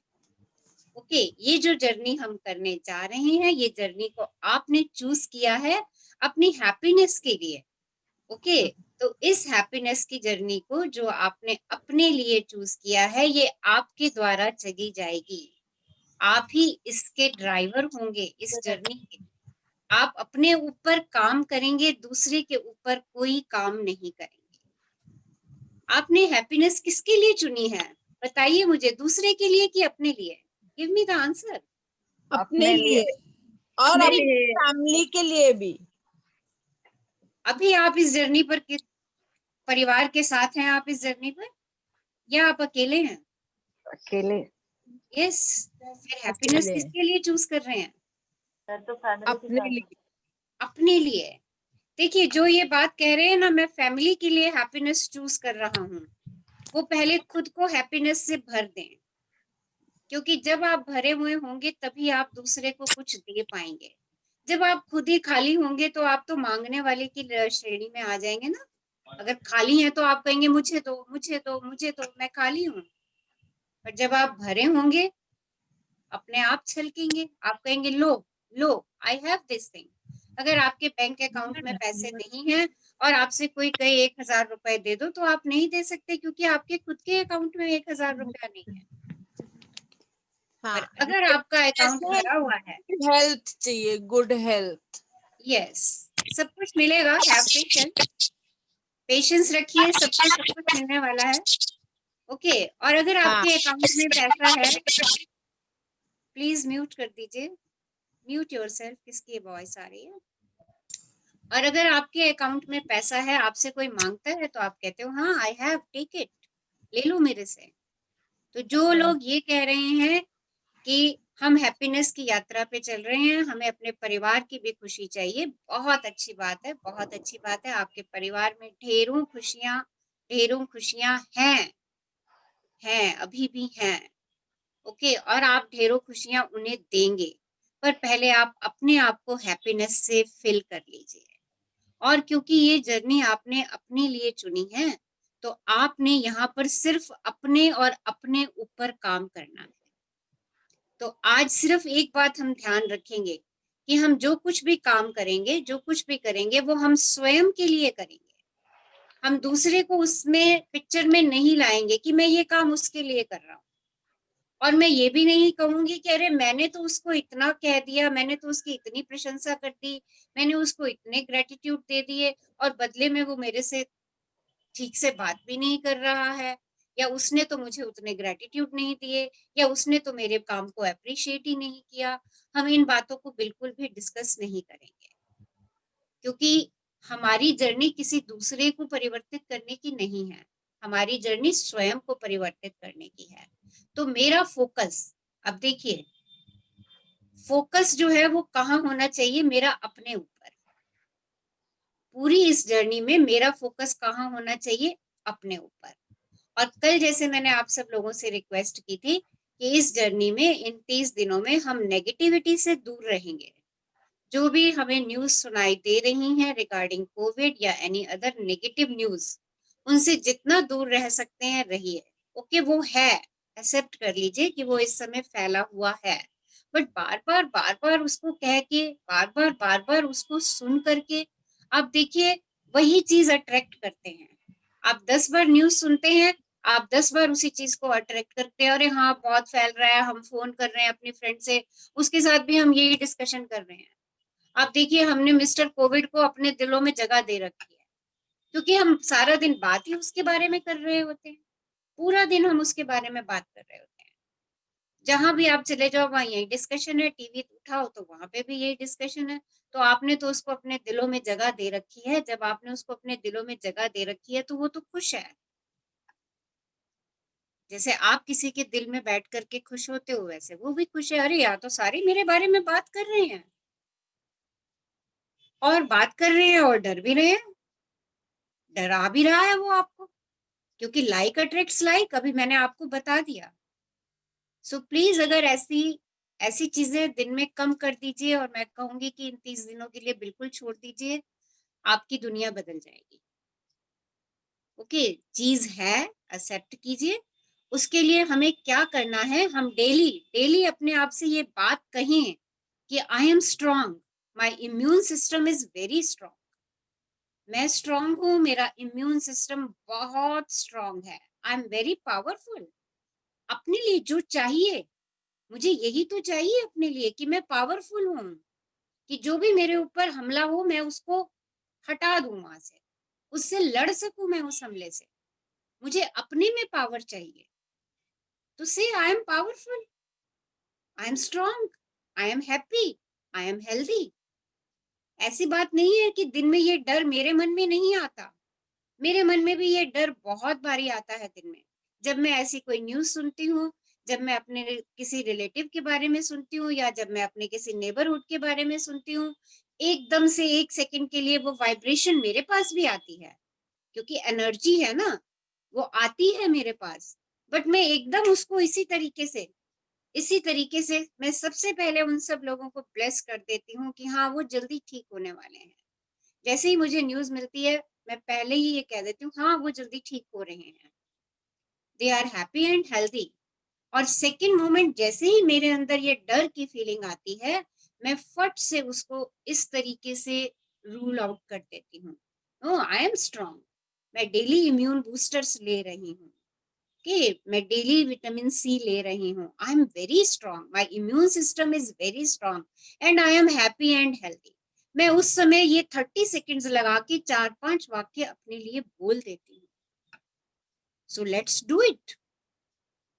ओके, ये जो जर्नी हम करने जा रहे हैं, ये जर्नी को आपने चूज किया है अपनी हैप्पीनेस के लिए। ओके, तो इस हैप्पीनेस की जर्नी को जो आपने अपने लिए चूज किया है, ये आपके द्वारा चली जाएगी। आप ही इसके ड्राइवर होंगे इस जर्नी के। आप अपने ऊपर काम करेंगे, दूसरे के ऊपर कोई काम नहीं करेंगे। आपने हैप्पीनेस किसके लिए चुनी है बताइए मुझे, दूसरे के लिए कि अपने लिए? Give me the answer. अपने लिए और अपने अपनी लिए। फैमिली के लिए भी। अभी आप इस जर्नी पर परिवार के साथ हैं आप इस जर्नी पर, या आप अकेले हैं? अकेले। यस, फिर हैप्पीनेस अकेले। किसके लिए चूज कर रहे हैं? अपने लिए। अपने लिए। देखिए, जो ये बात कह रहे हैं ना, मैं फैमिली के लिए हैप्पीनेस चूज कर रहा हूँ, वो पहले खुद को हैप्पीनेस से भर दें, क्योंकि जब आप भरे हुए होंगे तभी आप दूसरे को कुछ दे पाएंगे। जब आप खुद ही खाली होंगे तो आप तो मांगने वाले की श्रेणी में आ जाएंगे ना। अगर खाली हैं तो आप कहेंगे मुझे दो, मुझे दो, मुझे दो, मैं खाली हूँ। पर जब आप भरे होंगे, अपने आप छलकेंगे, आप कहेंगे लो लो, आई हैव दिस थिंग। अगर आपके बैंक अकाउंट में पैसे नहीं हैं और आपसे कोई कहे 1000 रुपए दे दो, तो आप नहीं दे सकते, क्योंकि आपके खुद के अकाउंट में 1000 रुपया नहीं है। हाँ, पर अगर आपका अकाउंट भरा हुआ है, हेल्थ चाहिए, गुड हेल्थ। यस, सब कुछ मिलेगा। हैव पेशेंस रखिए, सबको सब कुछ मिलने वाला है। ओके, और अगर हाँ। आपके अकाउंट में पैसा है, प्लीज म्यूट कर दीजिए, म्यूट योरसेल्फ, किसकी वॉइस आ रही है। और अगर आपके अकाउंट में पैसा है, आपसे कोई मांगता है तो आप कहते हो हाँ आई हैव, टेक इट, ले लो मेरे से। तो जो लोग ये कह रहे हैं कि हम हैप्पीनेस की यात्रा पे चल रहे हैं, हमें अपने परिवार की भी खुशी चाहिए, बहुत अच्छी बात है, बहुत अच्छी बात है। आपके परिवार में ढेरों खुशियां हैं, अभी भी हैं। ओके, और आप ढेरों खुशियां उन्हें देंगे, पर पहले आप अपने आप को हैप्पीनेस से फिल कर लीजिए। और क्योंकि ये जर्नी आपने अपने लिए चुनी है, तो आपने यहाँ पर सिर्फ अपने और अपने ऊपर काम करना है। तो आज सिर्फ एक बात हम ध्यान रखेंगे कि हम जो कुछ भी काम करेंगे, जो कुछ भी करेंगे, वो हम स्वयं के लिए करेंगे। हम दूसरे को उसमें पिक्चर में नहीं लाएंगे कि मैं ये काम उसके लिए कर रहा हूँ। और मैं ये भी नहीं कहूंगी कि अरे मैंने तो उसको इतना कह दिया, मैंने तो उसकी इतनी प्रशंसा कर दी, मैंने उसको इतने ग्रेटिट्यूड दे दिए, और बदले में वो मेरे से ठीक से बात भी नहीं कर रहा है, या उसने तो मुझे उतने ग्रेटिट्यूड नहीं दिए, या उसने तो मेरे काम को अप्रिशिएट ही नहीं किया। हम इन बातों को बिल्कुल भी डिस्कस नहीं करेंगे, क्योंकि हमारी जर्नी किसी दूसरे को परिवर्तित करने की नहीं है, हमारी जर्नी स्वयं को परिवर्तित करने की है। तो मेरा फोकस, अब देखिए, फोकस जो है वो कहाँ होना चाहिए? मेरा अपने ऊपर। पूरी इस जर्नी में मेरा फोकस कहाँ होना चाहिए? अपने ऊपर। और कल जैसे मैंने आप सब लोगों से रिक्वेस्ट की थी कि इस जर्नी में, इन 30 दिनों में हम नेगेटिविटी से दूर रहेंगे। जो भी हमें न्यूज सुनाई दे रही हैं रिगार्डिंग कोविड या एनी अदर नेगेटिव न्यूज, उनसे जितना दूर रह सकते हैं रहिए। ओके, वो है, एक्सेप्ट कर लीजिए कि वो इस समय फैला हुआ है, बट बार बार उसको कह के, बार बार उसको सुन करके, आप देखिए वही चीज अट्रैक्ट करते हैं। आप 10 बार न्यूज सुनते हैं, आप 10 बार उसी चीज को अट्रैक्ट करते हैं, अरे हाँ बहुत फैल रहा है, हम फोन कर रहे हैं अपनी फ्रेंड से, उसके साथ भी हम यही डिस्कशन कर रहे हैं। आप देखिए, हमने मिस्टर कोविड को अपने दिलों में जगह दे रखी है, क्योंकि हम सारा दिन बात ही उसके बारे में कर रहे होते हैं, पूरा दिन हम उसके बारे में बात कर रहे होते हैं। जहां भी आप चले जाओ वहां यही डिस्कशन है, टीवी उठाओ तो वहां पे भी यही डिस्कशन है। तो आपने तो उसको अपने दिलों में जगह दे रखी है, जब आपने उसको अपने दिलों में जगह दे रखी है तो वो तो खुश है। जैसे आप किसी के दिल में बैठ करके खुश होते हो, वैसे वो भी खुश है, अरे यार तो सारे मेरे बारे में बात कर रहे हैं, और बात कर रहे हैं और डर भी रहे हैं, डरा भी रहा है वो आपको, क्योंकि लाइक अट्रैक्ट्स लाइक, अभी मैंने आपको बता दिया। सो प्लीज, अगर ऐसी चीजें दिन में कम कर दीजिए, और मैं कहूंगी कि इन 30 दिनों के लिए बिल्कुल छोड़ दीजिए, आपकी दुनिया बदल जाएगी। ओके, चीज है, एक्सेप्ट कीजिए। उसके लिए हमें क्या करना है, हम डेली डेली अपने आप से ये बात कहें कि I am strong, my immune system is very strong. मैं स्ट्रांग हूं, मेरा इम्यून सिस्टम बहुत स्ट्रांग है, आई एम वेरी पावरफुल। अपने लिए जो चाहिए, मुझे यही तो चाहिए अपने लिए कि मैं पावरफुल हूं, कि जो भी मेरे ऊपर हमला हो मैं उसको हटा दूं, वहां से उससे लड़ सकूं मैं उस हमले से। मुझे अपने में पावर चाहिए। तो से I am powerful, I am strong, I am happy, I am healthy. ऐसी बात नहीं है कि दिन में ये डर मेरे मन में नहीं आता, मेरे मन में भी ये डर बहुत बारी आता है दिन में। जब मैं ऐसी कोई न्यूज सुनती हूँ, जब मैं अपने किसी रिलेटिव के बारे में सुनती हूँ, या जब मैं अपने किसी नेबरहुड के बारे में सुनती हूँ, एकदम से 1 सेकंड के लिए वो वाइब्रेशन मेरे पास भी आती है, क्योंकि एनर्जी है ना, वो आती है मेरे पास। बट मैं एकदम उसको इसी तरीके से मैं सबसे पहले उन सब लोगों को ब्लेस कर देती हूँ कि हाँ, वो जल्दी ठीक होने वाले हैं। जैसे ही मुझे न्यूज मिलती है, मैं पहले ही ये कह देती हूँ, हाँ, वो जल्दी ठीक हो रहे हैं, they are happy and healthy. और सेकेंड मोमेंट जैसे ही मेरे अंदर ये डर की फीलिंग आती है, मैं फट से उसको इस तरीके से रूल आउट कर देती हूँ, नो, आई एम स्ट्रांग, मैं डेली इम्यून बूस्टर्स ले रही हूँ, कि मैं डेली विटामिन सी ले रही हूँ, आई am very strong, my immune system is very strong and I am happy and healthy. मैं उस समय ये 30 सेकेंड्स लगा के 4-5 वाक्य अपने लिए बोल देती हूँ। So let's do it,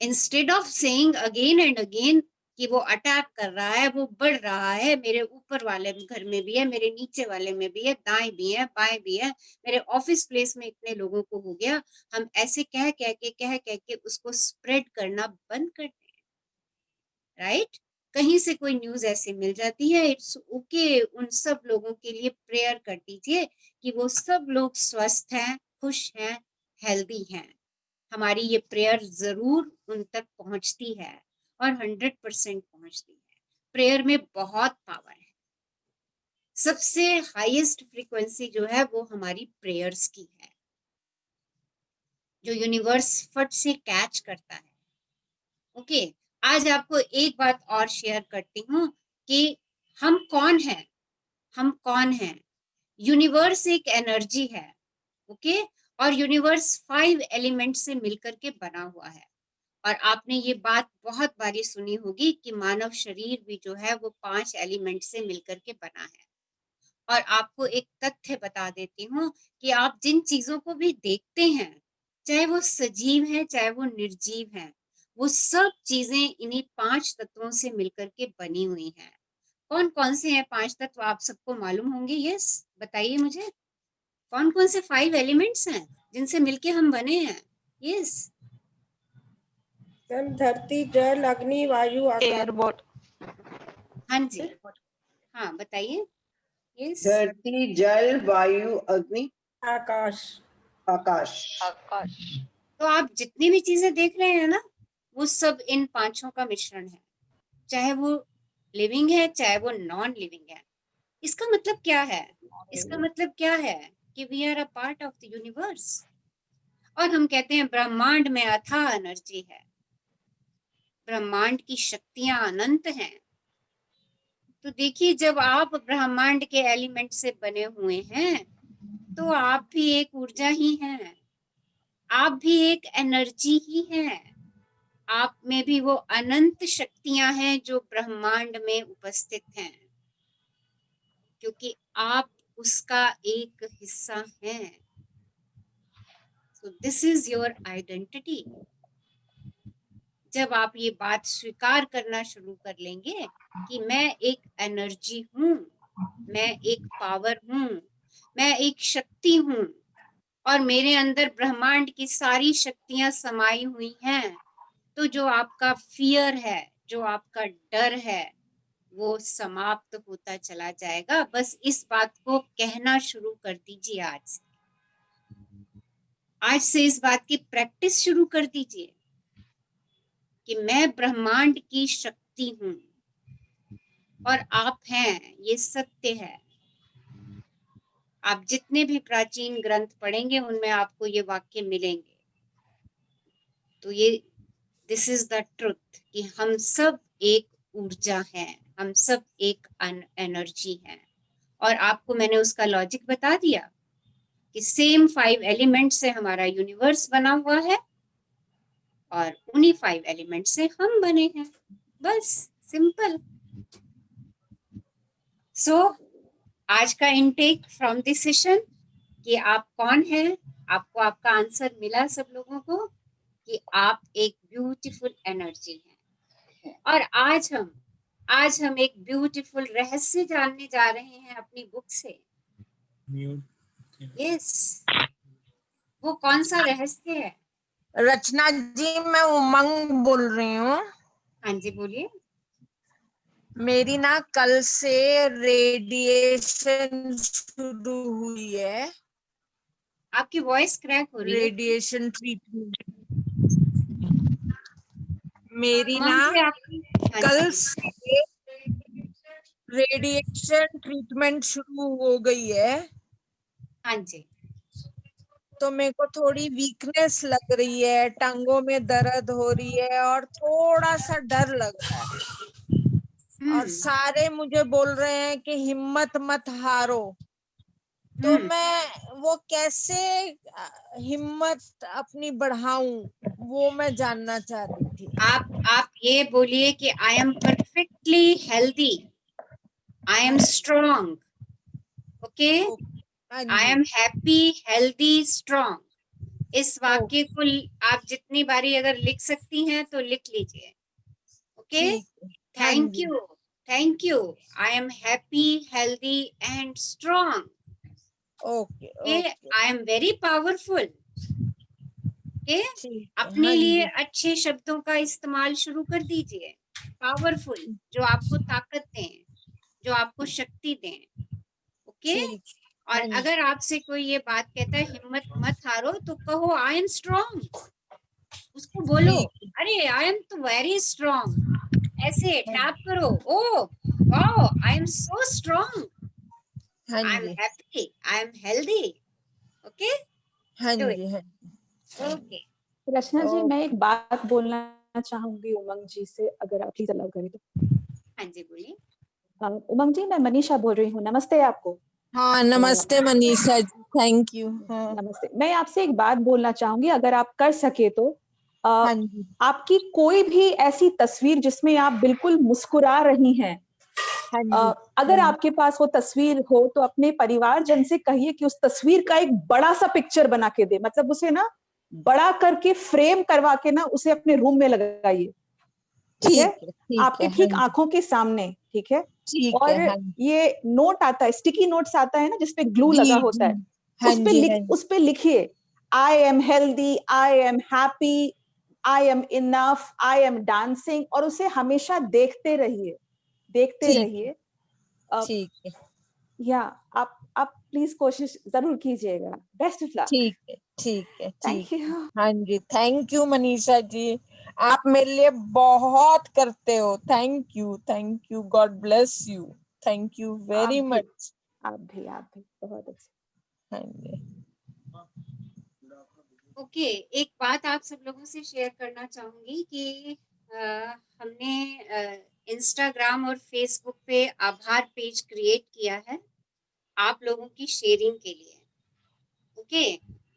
instead of saying again and again कि वो अटैक कर रहा है, वो बढ़ रहा है, मेरे ऊपर वाले घर में भी है, मेरे नीचे वाले में भी है, दाएं भी है, बाएं भी है, मेरे ऑफिस प्लेस में इतने लोगों को हो गया। हम ऐसे कह कह के उसको स्प्रेड करना बंद कर दें, राइट? कहीं से कोई न्यूज ऐसे मिल जाती है, इट्स ओके, उन सब लोगों के लिए प्रेयर कर दीजिए कि वो सब लोग स्वस्थ हैं, खुश हैं, हेल्दी हैं। हमारी ये प्रेयर जरूर उन तक पहुंचती है, और 100% पहुंचती है। प्रेयर में बहुत पावर है। सबसे हाईएस्ट फ्रीक्वेंसी जो है वो हमारी प्रेयर्स की है, जो यूनिवर्स फट से कैच करता है। ओके, आज आपको एक बात और शेयर करती हूँ कि हम कौन हैं, हम कौन हैं। यूनिवर्स एक एनर्जी है, ओके, और यूनिवर्स 5 एलिमेंट से मिलकर के बना हुआ है। और आपने ये बात बहुत बारी सुनी होगी कि मानव शरीर भी जो है वो 5 एलिमेंट से मिलकर के बना है। और आपको एक तथ्य बता देती हूँ कि आप जिन चीजों को भी देखते हैं, चाहे वो सजीव है चाहे वो निर्जीव है, वो सब चीजें इन्हीं 5 तत्वों से मिलकर के बनी हुई हैं। कौन कौन से हैं 5 तत्व, आप सबको मालूम होंगे? यस, बताइए मुझे, कौन कौन से 5 एलिमेंट्स हैं जिनसे मिलके हम बने हैं? यस, धरती, जल, अग्नि, वायु, आकाश। हाँ जी, हाँ बताइए। यस, धरती, जल, वायु, अग्नि, आकाश। आकाश। तो आप जितनी भी चीजें देख रहे हैं ना, वो सब इन 5 का मिश्रण है, चाहे वो लिविंग है चाहे वो नॉन लिविंग है। इसका मतलब क्या है? इसका मतलब क्या है कि we are a part of the universe. और हम कहते हैं ब्रह्मांड में अथाह एनर्जी है, ब्रह्मांड की शक्तियां अनंत हैं। तो देखिए, जब आप ब्रह्मांड के एलिमेंट से बने हुए हैं, तो आप भी एक ऊर्जा ही हैं, आप भी एक एनर्जी ही हैं। आप में भी वो अनंत शक्तियां हैं जो ब्रह्मांड में उपस्थित हैं, क्योंकि आप उसका एक हिस्सा हैं। So this is your identity. जब आप ये बात स्वीकार करना शुरू कर लेंगे कि मैं एक एनर्जी हूँ, मैं एक पावर हूँ, मैं एक शक्ति हूँ, और मेरे अंदर ब्रह्मांड की सारी शक्तियां समाई हुई हैं, तो जो आपका फियर है, जो आपका डर है, वो समाप्त होता चला जाएगा। बस इस बात को कहना शुरू कर दीजिए आज से इस बात की प्रैक्टिस शुरू कर दीजिए कि मैं ब्रह्मांड की शक्ति हूँ और आप हैं, ये सत्य है। आप जितने भी प्राचीन ग्रंथ पढ़ेंगे उनमें आपको ये वाक्य मिलेंगे। तो ये दिस इज द ट्रुथ कि हम सब एक ऊर्जा हैं, हम सब एक एनर्जी हैं। और आपको मैंने उसका लॉजिक बता दिया कि सेम 5 एलिमेंट से हमारा यूनिवर्स बना हुआ है और उन्हीं 5 एलिमेंट से हम बने हैं, बस सिंपल। सो आज का इनटेक फ्रॉम दिस सेशन कि आप कौन हैं, आपको आपका आंसर मिला सब लोगों को कि आप एक ब्यूटीफुल एनर्जी हैं। और आज हम एक ब्यूटीफुल रहस्य जानने जा रहे हैं अपनी बुक से। यस, वो कौन सा रहस्य है? रचना जी, मैं उमंग बोल रही हूँ। हाँ जी, बोलिए। मेरी ना कल से रेडिएशन शुरू हुई है। आपकी वॉइस क्रैक हो रही है। रेडिएशन ट्रीटमेंट मेरी ना हाँ कल जी। से रेडिएशन ट्रीटमेंट शुरू हो गई है। हाँ जी। तो मेरे को थोड़ी वीकनेस लग रही है, टांगों में दर्द हो रही है और थोड़ा सा डर लग रहा है। और सारे मुझे बोल रहे हैं कि हिम्मत मत हारो। तो मैं वो कैसे हिम्मत अपनी बढ़ाऊं, वो मैं जानना चाह रही थी। आप ये बोलिए कि I am perfectly healthy, I am strong, okay, I am happy healthy strong. इस वाक्य को आप जितनी बारी अगर लिख सकती हैं तो लिख लीजिए। Okay, thank you, thank you. I am happy healthy and strong. Okay, I am very powerful. अपने लिए अच्छे शब्दों का इस्तेमाल शुरू कर दीजिए। पावरफुल, जो आपको ताकत दें, जो आपको शक्ति दें। ओके, और अगर आपसे कोई ये बात कहता है हिम्मत मत हारो, तो कहो आई एम स्ट्रॉन्ग। उसको बोलो, अरे आई एम तो वेरी स्ट्रॉन्ग। ऐसे क्लैप करो, oh wow, I am so strong, I am happy, I am healthy. Okay, okay. Rachna ji, मैं एक बात बोलना चाहूंगी उमंग जी से, अगर आप प्लीज अलाउ करें तो। हाँ जी, बोलिए। उमंग जी, मैं मनीषा बोल रही हूँ। नमस्ते आपको। हाँ, नमस्ते मनीषा जी, थैंक यू। नमस्ते। मैं आपसे एक बात बोलना चाहूंगी, अगर आप कर सके तो आपकी कोई भी ऐसी तस्वीर जिसमें आप बिल्कुल मुस्कुरा रही हैं, अगर आपके पास वो तस्वीर हो तो अपने परिवारजन से कहिए कि उस तस्वीर का एक बड़ा सा पिक्चर बना के दे, मतलब उसे ना बड़ा करके फ्रेम करवा के ना उसे अपने रूम में लगाइए। ठीक है, आपके ठीक आंखों के सामने। ठीक है, और ये नोट आता है, स्टिकी नोट्स आता है ना जिसपे ग्लू लगा होता है, उस पे लिखिए आई am healthy, I am happy, I am enough, I am dancing, और उसे हमेशा देखते रहिए, देखते रहिए। ठीक है, या आप प्लीज कोशिश जरूर कीजिएगा। Best of luck. ठीक है, ठीक है, थैंक यू। हाँ जी, थैंक यू मनीषा जी, आप मेरे लिए बहुत करते हो। Thank you, God bless you, thank you very much. आप भी बहुत अच्छे। हाँ जी। ओके, एक बात आप सब लोगों से शेयर करना चाहूंगी कि हमने इंस्टाग्राम और फेसबुक पे आभार पेज क्रिएट किया है आप लोगों की शेयरिंग के लिए। ओके,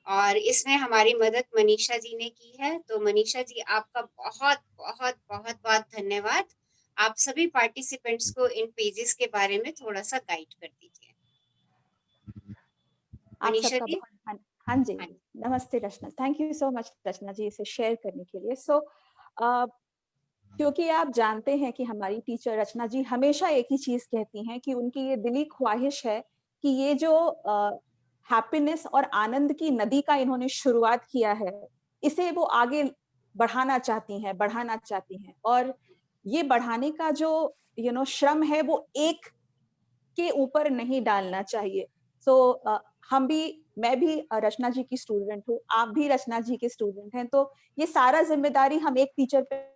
और इसमें हमारी मदद मनीषा जी ने की है। तो मनीषा जी, आपका बहुत बहुत बहुत बहुत धन्यवाद। आप सभी पार्टिसिपेंट्स को इन पेजेस के बारे में थोड़ा सा गाइड कर दीजिए। मनीषा जी। हाँ जी, नमस्ते रचना। थैंक यू सो मच रचना जी इसे शेयर करने के लिए। क्योंकि आप जानते हैं कि हमारी टीचर रचना जी हमेशा एक ही चीज कहती हैं कि उनकी ये दिली ख्वाहिश है कि ये जो हैप्पीनेस और आनंद की नदी का इन्होंने शुरुआत किया है, इसे वो आगे बढ़ाना चाहती हैं। और ये बढ़ाने का जो श्रम है वो एक के ऊपर नहीं डालना चाहिए। मैं भी रचना जी की स्टूडेंट हूँ, आप भी रचना जी के स्टूडेंट हैं, तो ये सारा जिम्मेदारी हम एक टीचर पे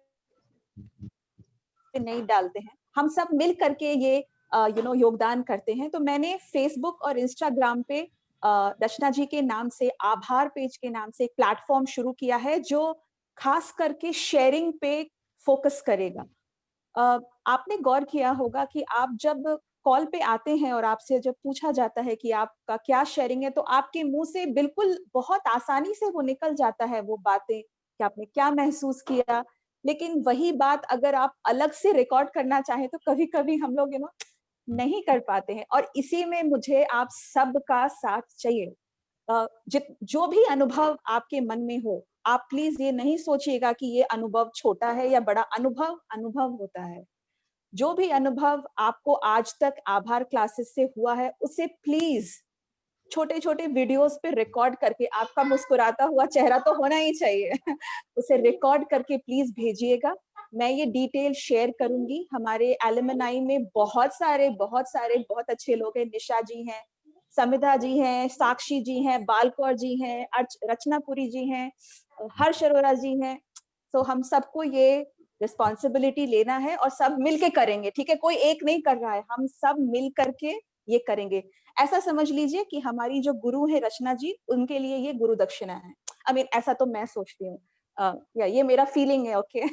नहीं डालते हैं। हम सब मिल करके ये योगदान करते हैं। तो मैंने फेसबुक और इंस्टाग्राम पे रचना जी के नाम से, आभार पेज के नाम से एक प्लेटफॉर्म शुरू किया है जो खास करके शेयरिंग पे फोकस करेगा। आपने गौर किया होगा कि आप जब कॉल पे आते हैं और आपसे जब पूछा जाता है कि आपका क्या शेयरिंग है, तो आपके मुंह से बिल्कुल बहुत आसानी से वो निकल जाता है वो बातें कि आपने क्या महसूस किया। लेकिन वही बात अगर आप अलग से रिकॉर्ड करना चाहें तो कभी-कभी हम लोग नहीं कर पाते हैं, और इसी में मुझे आप सबका साथ चाहिए। जो भी अनुभव आपके मन में हो, आप प्लीज ये नहीं सोचिएगा कि ये अनुभव छोटा है या बड़ा। अनुभव होता है। जो भी अनुभव आपको आज तक आभार क्लासेस से हुआ है, उसे प्लीज छोटे-छोटे वीडियोस पे रिकॉर्ड करके, आपका मुस्कुराता हुआ चेहरा तो होना ही चाहिए उसे रिकॉर्ड करके प्लीज भेजिएगा। मैं ये डिटेल शेयर करूंगी। हमारे एलुमनाई में बहुत सारे बहुत अच्छे लोग हैं। निशा जी हैं, समिधा जी हैं, साक्षी जी हैं, बालकौर जी हैं, रचनापुरी जी हैं, हर्ष अरोरा जी हैं। तो हम सबको ये रिस्पॉन्सिबिलिटी लेना है और सब मिलके करेंगे, ठीक है? कोई एक नहीं कर रहा है, हम सब मिल करके ये करेंगे। ऐसा समझ लीजिए कि हमारी जो गुरु है रचना जी, उनके लिए ये गुरु दक्षिणा है। आई मीन ऐसा तो मैं सोचती हूँ, या ये मेरा फीलिंग है, ओके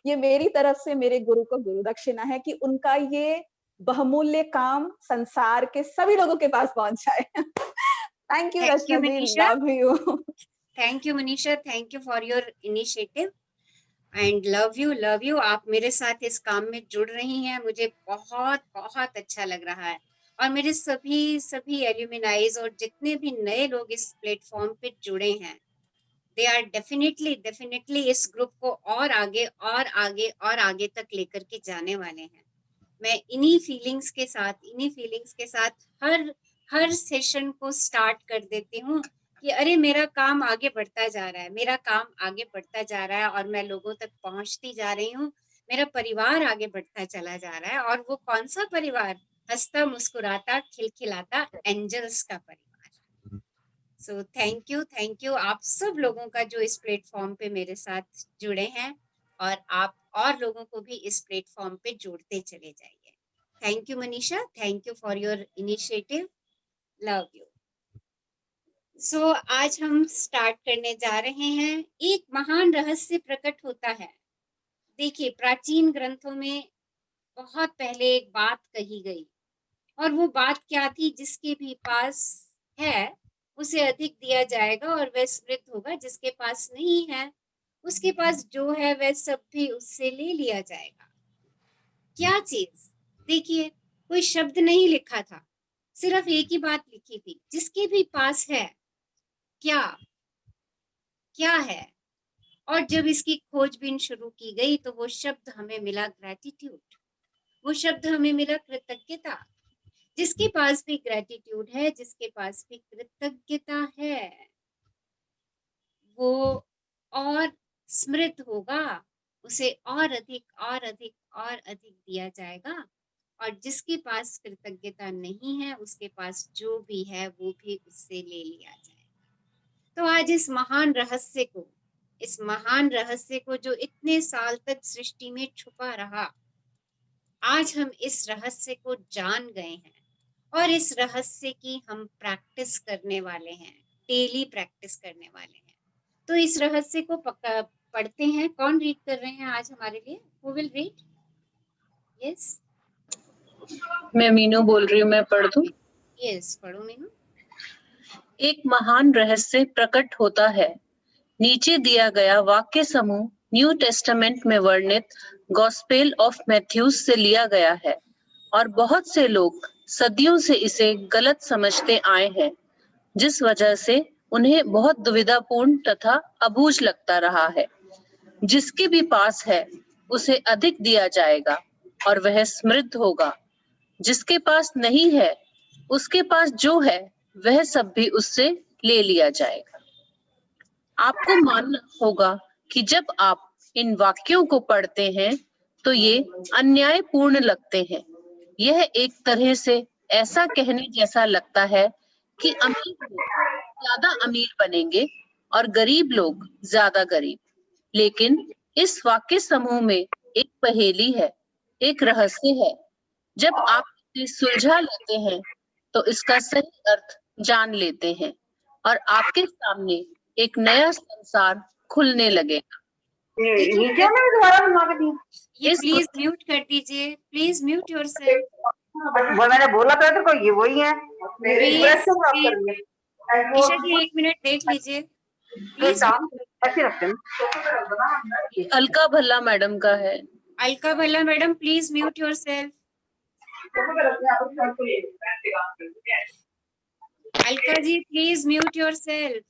ये मेरी तरफ से मेरे गुरु को गुरु दक्षिणा है कि उनका ये बहुमूल्य काम संसार के सभी लोगों के पास पहुंच जाए। Thank you Rachna ji, love you. Thank you Manisha, thank you for your initiative and love you. आप मेरे साथ इस काम में जुड़ रही हैं, मुझे बहुत बहुत अच्छा लग रहा है। और मेरे सभी एल्यूमिनाइज और जितने भी नए लोग इस प्लेटफॉर्म पे जुड़े हैं, दे आर डेफिनेटली इस ग्रुप को और आगे तक लेकर के जाने वाले हैं। मैं इन्हीं फीलिंग्स के साथ हर सेशन को स्टार्ट कर देती हूँ कि अरे मेरा काम आगे बढ़ता जा रहा है और मैं लोगों तक पहुंचती जा रही हूँ। मेरा परिवार आगे बढ़ता चला जा रहा है, और वो कौन सा परिवार? हंसता मुस्कुराता खिलखिलाता एंजल्स का परिवार। सो थैंक यू आप सब लोगों का जो इस प्लेटफॉर्म पे मेरे साथ जुड़े हैं, और आप और लोगों को भी इस प्लेटफॉर्म पे जोड़ते चले जाइए। Thank you Manisha, thank you for your initiative, love you. So आज हम स्टार्ट करने जा रहे हैं। एक महान रहस्य प्रकट होता है। देखिए, प्राचीन ग्रंथों में बहुत पहले एक बात कही गई, और वो बात क्या थी? जिसके भी पास है उसे अधिक दिया जाएगा और वह समृद्ध होगा, जिसके पास नहीं है उसके पास जो है वह सब भी उससे ले लिया जाएगा। क्या चीज? देखिए, कोई शब्द नहीं लिखा था, सिर्फ एक ही बात लिखी थी, जिसके भी पास है क्या है। और जब इसकी खोजबीन शुरू की गई तो वो शब्द हमें मिला ग्रैटिट्यूड, वो शब्द हमें मिला कृतज्ञता। जिसके पास भी ग्रैटिट्यूड है, जिसके पास भी कृतज्ञता है, वो और समृद्ध होगा, उसे और अधिक दिया जाएगा। और जिसके पास कृतज्ञता नहीं है, उसके पास जो भी है वो भी उससे ले लिया जाएगा। तो आज इस महान रहस्य को जो इतने साल तक सृष्टि में छुपा रहा, आज हम इस रहस्य को जान गए हैं, और इस रहस्य की हम प्रैक्टिस करने वाले हैं, डेली प्रैक्टिस करने वाले हैं। तो इस रहस्य को पढ़ते हैं। कौन रीड कर रहे हैं आज हमारे लिए? Who will read? Yes. मैं मीनू बोल रही हूँ, मैं पढ़ दूं? Yes, पढ़ो मीनू। एक महान रहस्य प्रकट होता है। नीचे दिया गया वाक्य समूह न्यू टेस्टामेंट में वर्णित गॉस्पेल ऑफ मैथ्यूज से लिया गया है, और बहुत से लोग सदियों से इसे गलत समझते आए हैं, जिस वजह से उन्हें बहुत दुविधापूर्ण तथा अबूझ लगता रहा है। जिसके भी पास है उसे अधिक दिया जाएगा और वह समृद्ध होगा। जिसके पास नहीं है, उसके पास जो है वह सब भी उससे ले लिया जाएगा। आपको मानना होगा कि जब आप इन वाक्यों को पढ़ते हैं तो ये अन्यायपूर्ण लगते हैं। यह एक तरह से ऐसा कहने जैसा लगता है कि अमीर लोग ज्यादा अमीर बनेंगे और गरीब लोग ज्यादा गरीब। लेकिन इस वाक्य समूह में एक पहेली है, एक रहस्य है। जब आप उसे सुलझा लेते हैं तो इसका सही अर्थ जान लेते हैं और आपके सामने एक नया संसार खुलने लगेगा। ये क्यों नहीं दोबारा सुना के दी? ये प्लीज म्यूट कर दीजिए, प्लीज म्यूट योरसेल्फ। वो मैंने बोला था को ये वही है। ईशा जी 1 मिनट देख लीजिए प्लीज। अलका भल्ला मैडम का है। Alka Bhalla madam please mute yourself. Alka ji please mute yourself.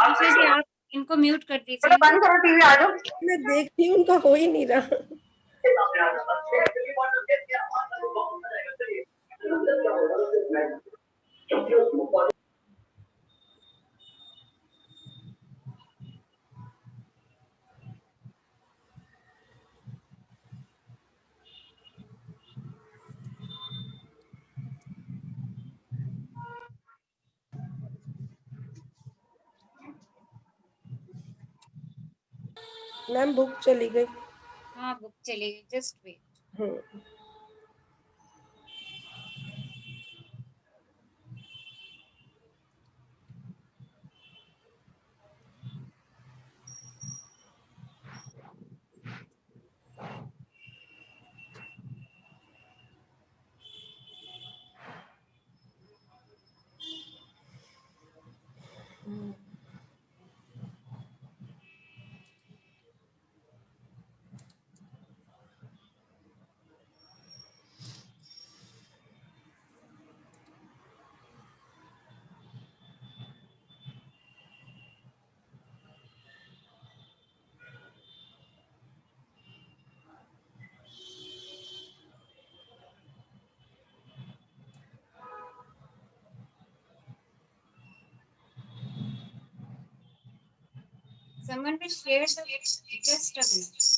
Isha ji आप इनको म्यूट कर दीजिए। बंद करो टीवी, आ जाओ। मैं देखती हूँ उनका हो ही नहीं रहा। मैम बुक चली गई। हाँ बुक चली गई, just wait. Someone will share the just a minute.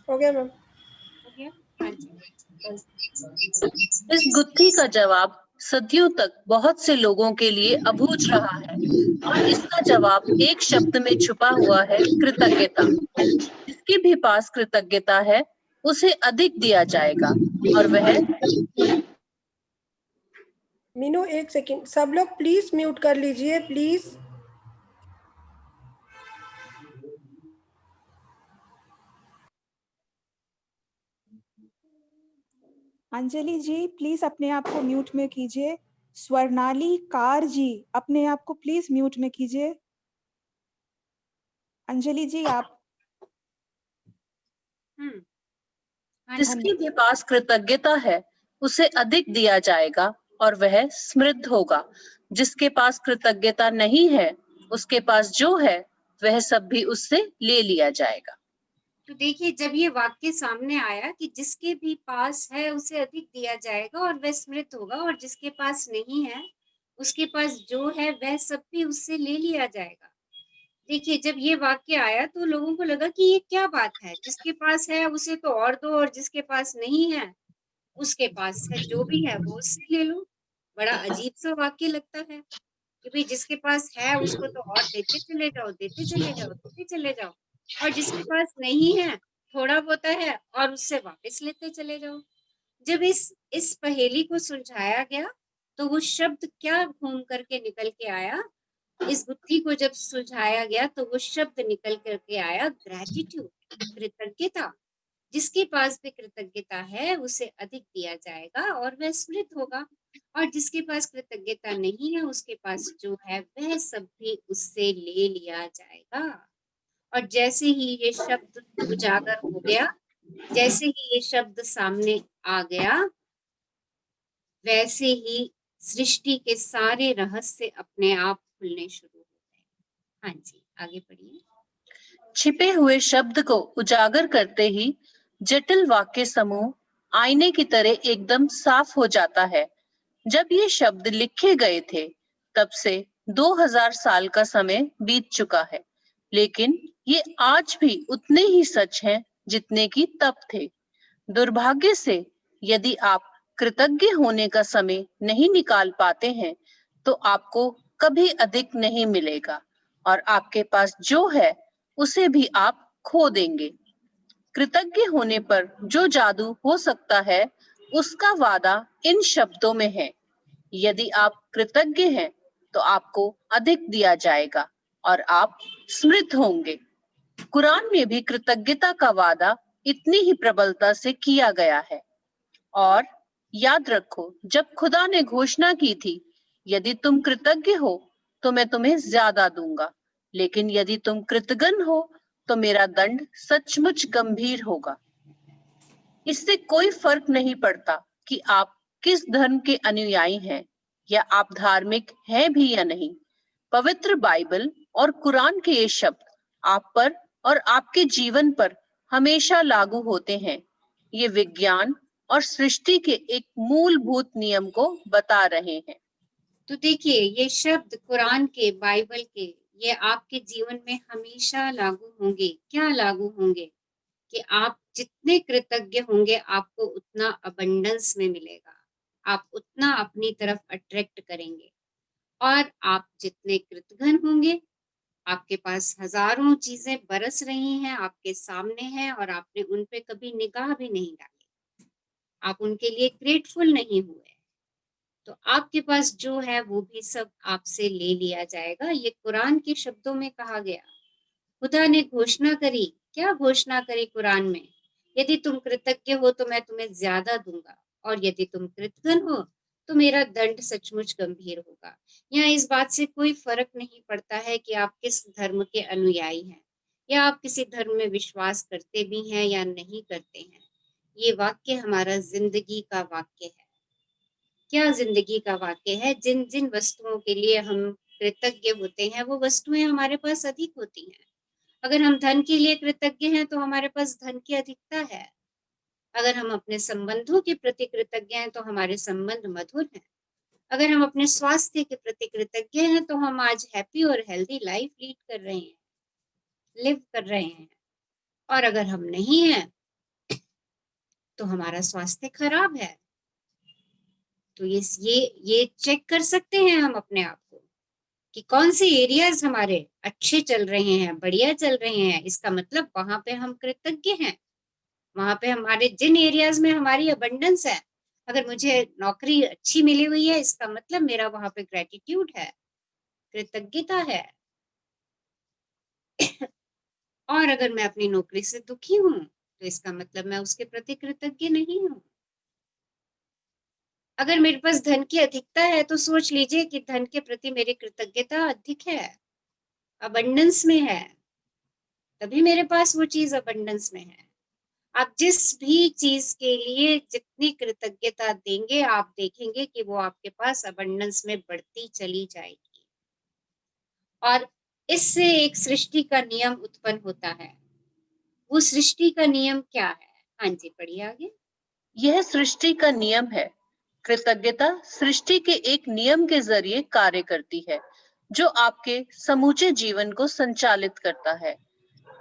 हो गया मैम। हो गया? हाँ जी। इस गुत्थी का जवाब सदियों तक बहुत से लोगों के लिए अबूझ रहा है और इसका जवाब एक शब्द में छुपा हुआ है, कृतज्ञता। जिसके भी पास कृतज्ञता है उसे अधिक दिया जाएगा और वह। मीनू 1 सेकंड, सब लोग प्लीज म्यूट कर लीजिए प्लीज। अंजलि जी प्लीज अपने आप को म्यूट में कीजिए। स्वर्णाली कार जी अपने आप को प्लीज म्यूट में कीजिए। अंजलि जी आप। जिसके भी पास कृतज्ञता है उसे अधिक दिया जाएगा और वह समृद्ध होगा। जिसके पास कृतज्ञता नहीं है उसके पास जो है वह सब भी उससे ले लिया जाएगा। तो देखिए जब ये वाक्य सामने आया कि जिसके भी पास है उसे अधिक दिया जाएगा और वह समृद्ध होगा, और जिसके पास नहीं है उसके पास जो है वह सब भी उससे ले लिया जाएगा। देखिए जब ये वाक्य आया तो लोगों को लगा कि ये क्या बात है, जिसके पास है उसे तो और दो और जिसके पास नहीं है उसके पास है जो भी है वो उससे ले लो। बड़ा अजीब सा वाक्य लगता है कि भाई जिसके पास है उसको तो और देते चले जाओ, देते चले जाओ, देते चले जाओ, और जिसके पास नहीं है थोड़ा बहुत है और उससे वापस लेते चले जाओ। जब इस पहेली को सुलझाया गया तो वो शब्द क्या घूम करके निकल के आया, इस गुत्थी को जब सुलझाया गया तो वो शब्द निकल करके आया ग्रैटिट्यूड, कृतज्ञता। जिसके पास भी कृतज्ञता है उसे अधिक दिया जाएगा और वह समृद्ध होगा, और जिसके पास कृतज्ञता नहीं है उसके पास जो है वह सब भी उससे ले लिया जाएगा। और जैसे ही ये शब्द उजागर हो गया, जैसे ही ये शब्द सामने आ गया, वैसे ही सृष्टि के सारे रहस्य अपने आप खुलने शुरू हो गए। हाँ जी आगे पढ़िए। छिपे हुए शब्द को उजागर करते ही जटिल वाक्य समूह आईने की तरह एकदम साफ हो जाता है। जब ये शब्द लिखे गए थे तब से 2000 साल का समय बीत चुका है, लेकिन ये आज भी उतने ही सच हैं जितने कि तब थे। दुर्भाग्य से यदि आप कृतज्ञ होने का समय नहीं निकाल पाते हैं तो आपको कभी अधिक नहीं मिलेगा और आपके पास जो है उसे भी आप खो देंगे। कृतज्ञ होने पर जो जादू हो सकता है उसका वादा इन शब्दों में है, यदि आप कृतज्ञ हैं तो आपको अधिक दिया जाएगा और आप समृद्ध होंगे। कुरान में भी कृतज्ञता का वादा इतनी ही प्रबलता से किया गया है। और याद रखो, जब खुदा ने घोषणा की थी, यदि तुम कृतज्ञ हो तो मैं तुम्हें ज्यादा दूंगा, लेकिन यदि तुम कृतघ्न हो तो मेरा दंड सचमुच गंभीर होगा। इससे कोई फर्क नहीं पड़ता कि आप किस धर्म के अनुयायी हैं या आप धार्मिक हैं भी या नहीं। पवित्र बाइबल और कुरान के ये शब्द आप पर और आपके जीवन पर हमेशा लागू होते हैं। ये विज्ञान और सृष्टि के एक मूलभूत नियम को बता रहे हैं। तो देखिए, ये शब्द कुरान के, बाइबल के, ये आपके जीवन में हमेशा लागू होंगे। क्या लागू होंगे? कि आप जितने कृतज्ञ होंगे आपको उतना अबंडेंस में मिलेगा, आप उतना अपनी तरफ अट्रैक्ट करेंगे। और आप जितने कृतघ्न होंगे, आपके पास हजारों चीजें बरस रही हैं, आपके सामने हैं और आपने उन पे कभी निगाह भी नहीं डाली, आप उनके लिए ग्रेटफुल नहीं हुए, तो आपके पास जो है वो भी सब आपसे ले लिया जाएगा। ये कुरान के शब्दों में कहा गया। खुदा ने घोषणा करी, क्या घोषणा करी कुरान में? यदि तुम कृतज्ञ हो तो मैं तुम्हें ज्यादा दूंगा, और यदि तुम कृतघ्न हो तो मेरा दंड सचमुच गंभीर होगा। यहाँ इस बात से कोई फर्क नहीं पड़ता है कि आप किस धर्म के अनुयायी हैं या आप किसी धर्म में विश्वास करते भी हैं या नहीं करते हैं। ये वाक्य हमारा जिंदगी का वाक्य है। क्या जिंदगी का वाक्य है? जिन जिन वस्तुओं के लिए हम कृतज्ञ होते हैं वो वस्तुएं हमारे पास अधिक होती हैं। अगर हम धन के लिए कृतज्ञ हैं तो हमारे पास धन की अधिकता है। अगर हम अपने संबंधों के प्रति कृतज्ञ हैं तो हमारे संबंध मधुर हैं। अगर हम अपने स्वास्थ्य के प्रति कृतज्ञ हैं तो हम आज हैप्पी और हेल्दी लाइफ लीड कर रहे हैं, लिव कर रहे हैं। और अगर हम नहीं हैं तो हमारा स्वास्थ्य खराब है। तो ये चेक कर सकते हैं हम अपने आप को कि कौन से एरियाज हमारे अच्छे चल रहे हैं, बढ़िया चल रहे हैं। इसका मतलब वहां पे हम कृतज्ञ हैं, वहां पे हमारे जिन एरियाज में हमारी अबंडेंस है। अगर मुझे नौकरी अच्छी मिली हुई है इसका मतलब मेरा वहां पे ग्रेटिट्यूड है, कृतज्ञता है। और अगर मैं अपनी नौकरी से दुखी हूं तो इसका मतलब मैं उसके प्रति कृतज्ञ नहीं हूं। अगर मेरे पास धन की अधिकता है तो सोच लीजिए कि धन के प्रति मेरी कृतज्ञता अधिक है, अबंडेंस में है, तभी मेरे पास वो चीज अबंडेंस में है। आप जिस भी चीज के लिए जितनी कृतज्ञता देंगे आप देखेंगे कि वो आपके पास अबंडेंस में बढ़ती चली जाएगी। और इससे एक सृष्टि का नियम उत्पन्न होता है। वो सृष्टि का नियम क्या है? हाँ जी, पढ़िए आगे। यह सृष्टि का नियम है। कृतज्ञता सृष्टि के एक नियम के जरिए कार्य करती है जो आपके समूचे जीवन को संचालित करता है।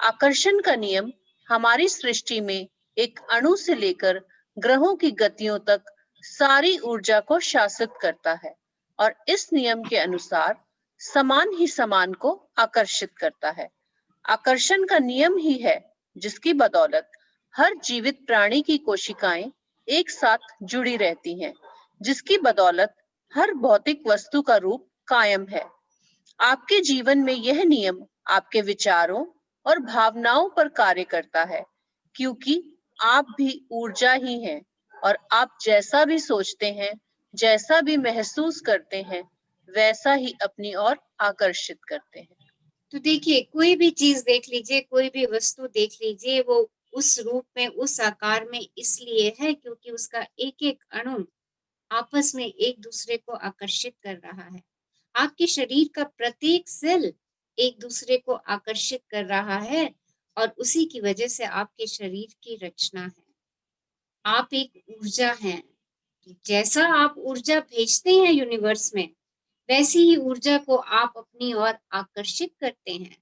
आकर्षण का नियम हमारी सृष्टि में एक अणु से लेकर ग्रहों की गतियों तक सारी ऊर्जा को शासित करता है और इस नियम के अनुसार समान ही समान को आकर्षित करता है। आकर्षण का नियम ही है जिसकी बदौलत हर जीवित प्राणी की कोशिकाएं एक साथ जुड़ी रहती हैं, जिसकी बदौलत हर भौतिक वस्तु का रूप कायम है। आपके जीवन में यह नियम आपके विचारों और भावनाओं पर कार्य करता है, क्योंकि आप भी ऊर्जा ही हैं और आप जैसा भी सोचते हैं, जैसा भी महसूस करते हैं, वैसा ही अपनी ओर आकर्षित करते हैं। तो देखिए, कोई भी चीज देख लीजिए, कोई भी वस्तु देख लीजिए, वो उस रूप में, उस आकार में इसलिए है क्योंकि उसका एक एक अणु आपस में एक दूसरे को आकर्षित कर रहा है। आपके शरीर का प्रत्येक सेल एक दूसरे को आकर्षित कर रहा है और उसी की वजह से आपके शरीर की रचना है। आप एक ऊर्जा हैं। जैसा आप ऊर्जा भेजते हैं यूनिवर्स में, वैसी ही ऊर्जा को आप अपनी ओर आकर्षित करते हैं।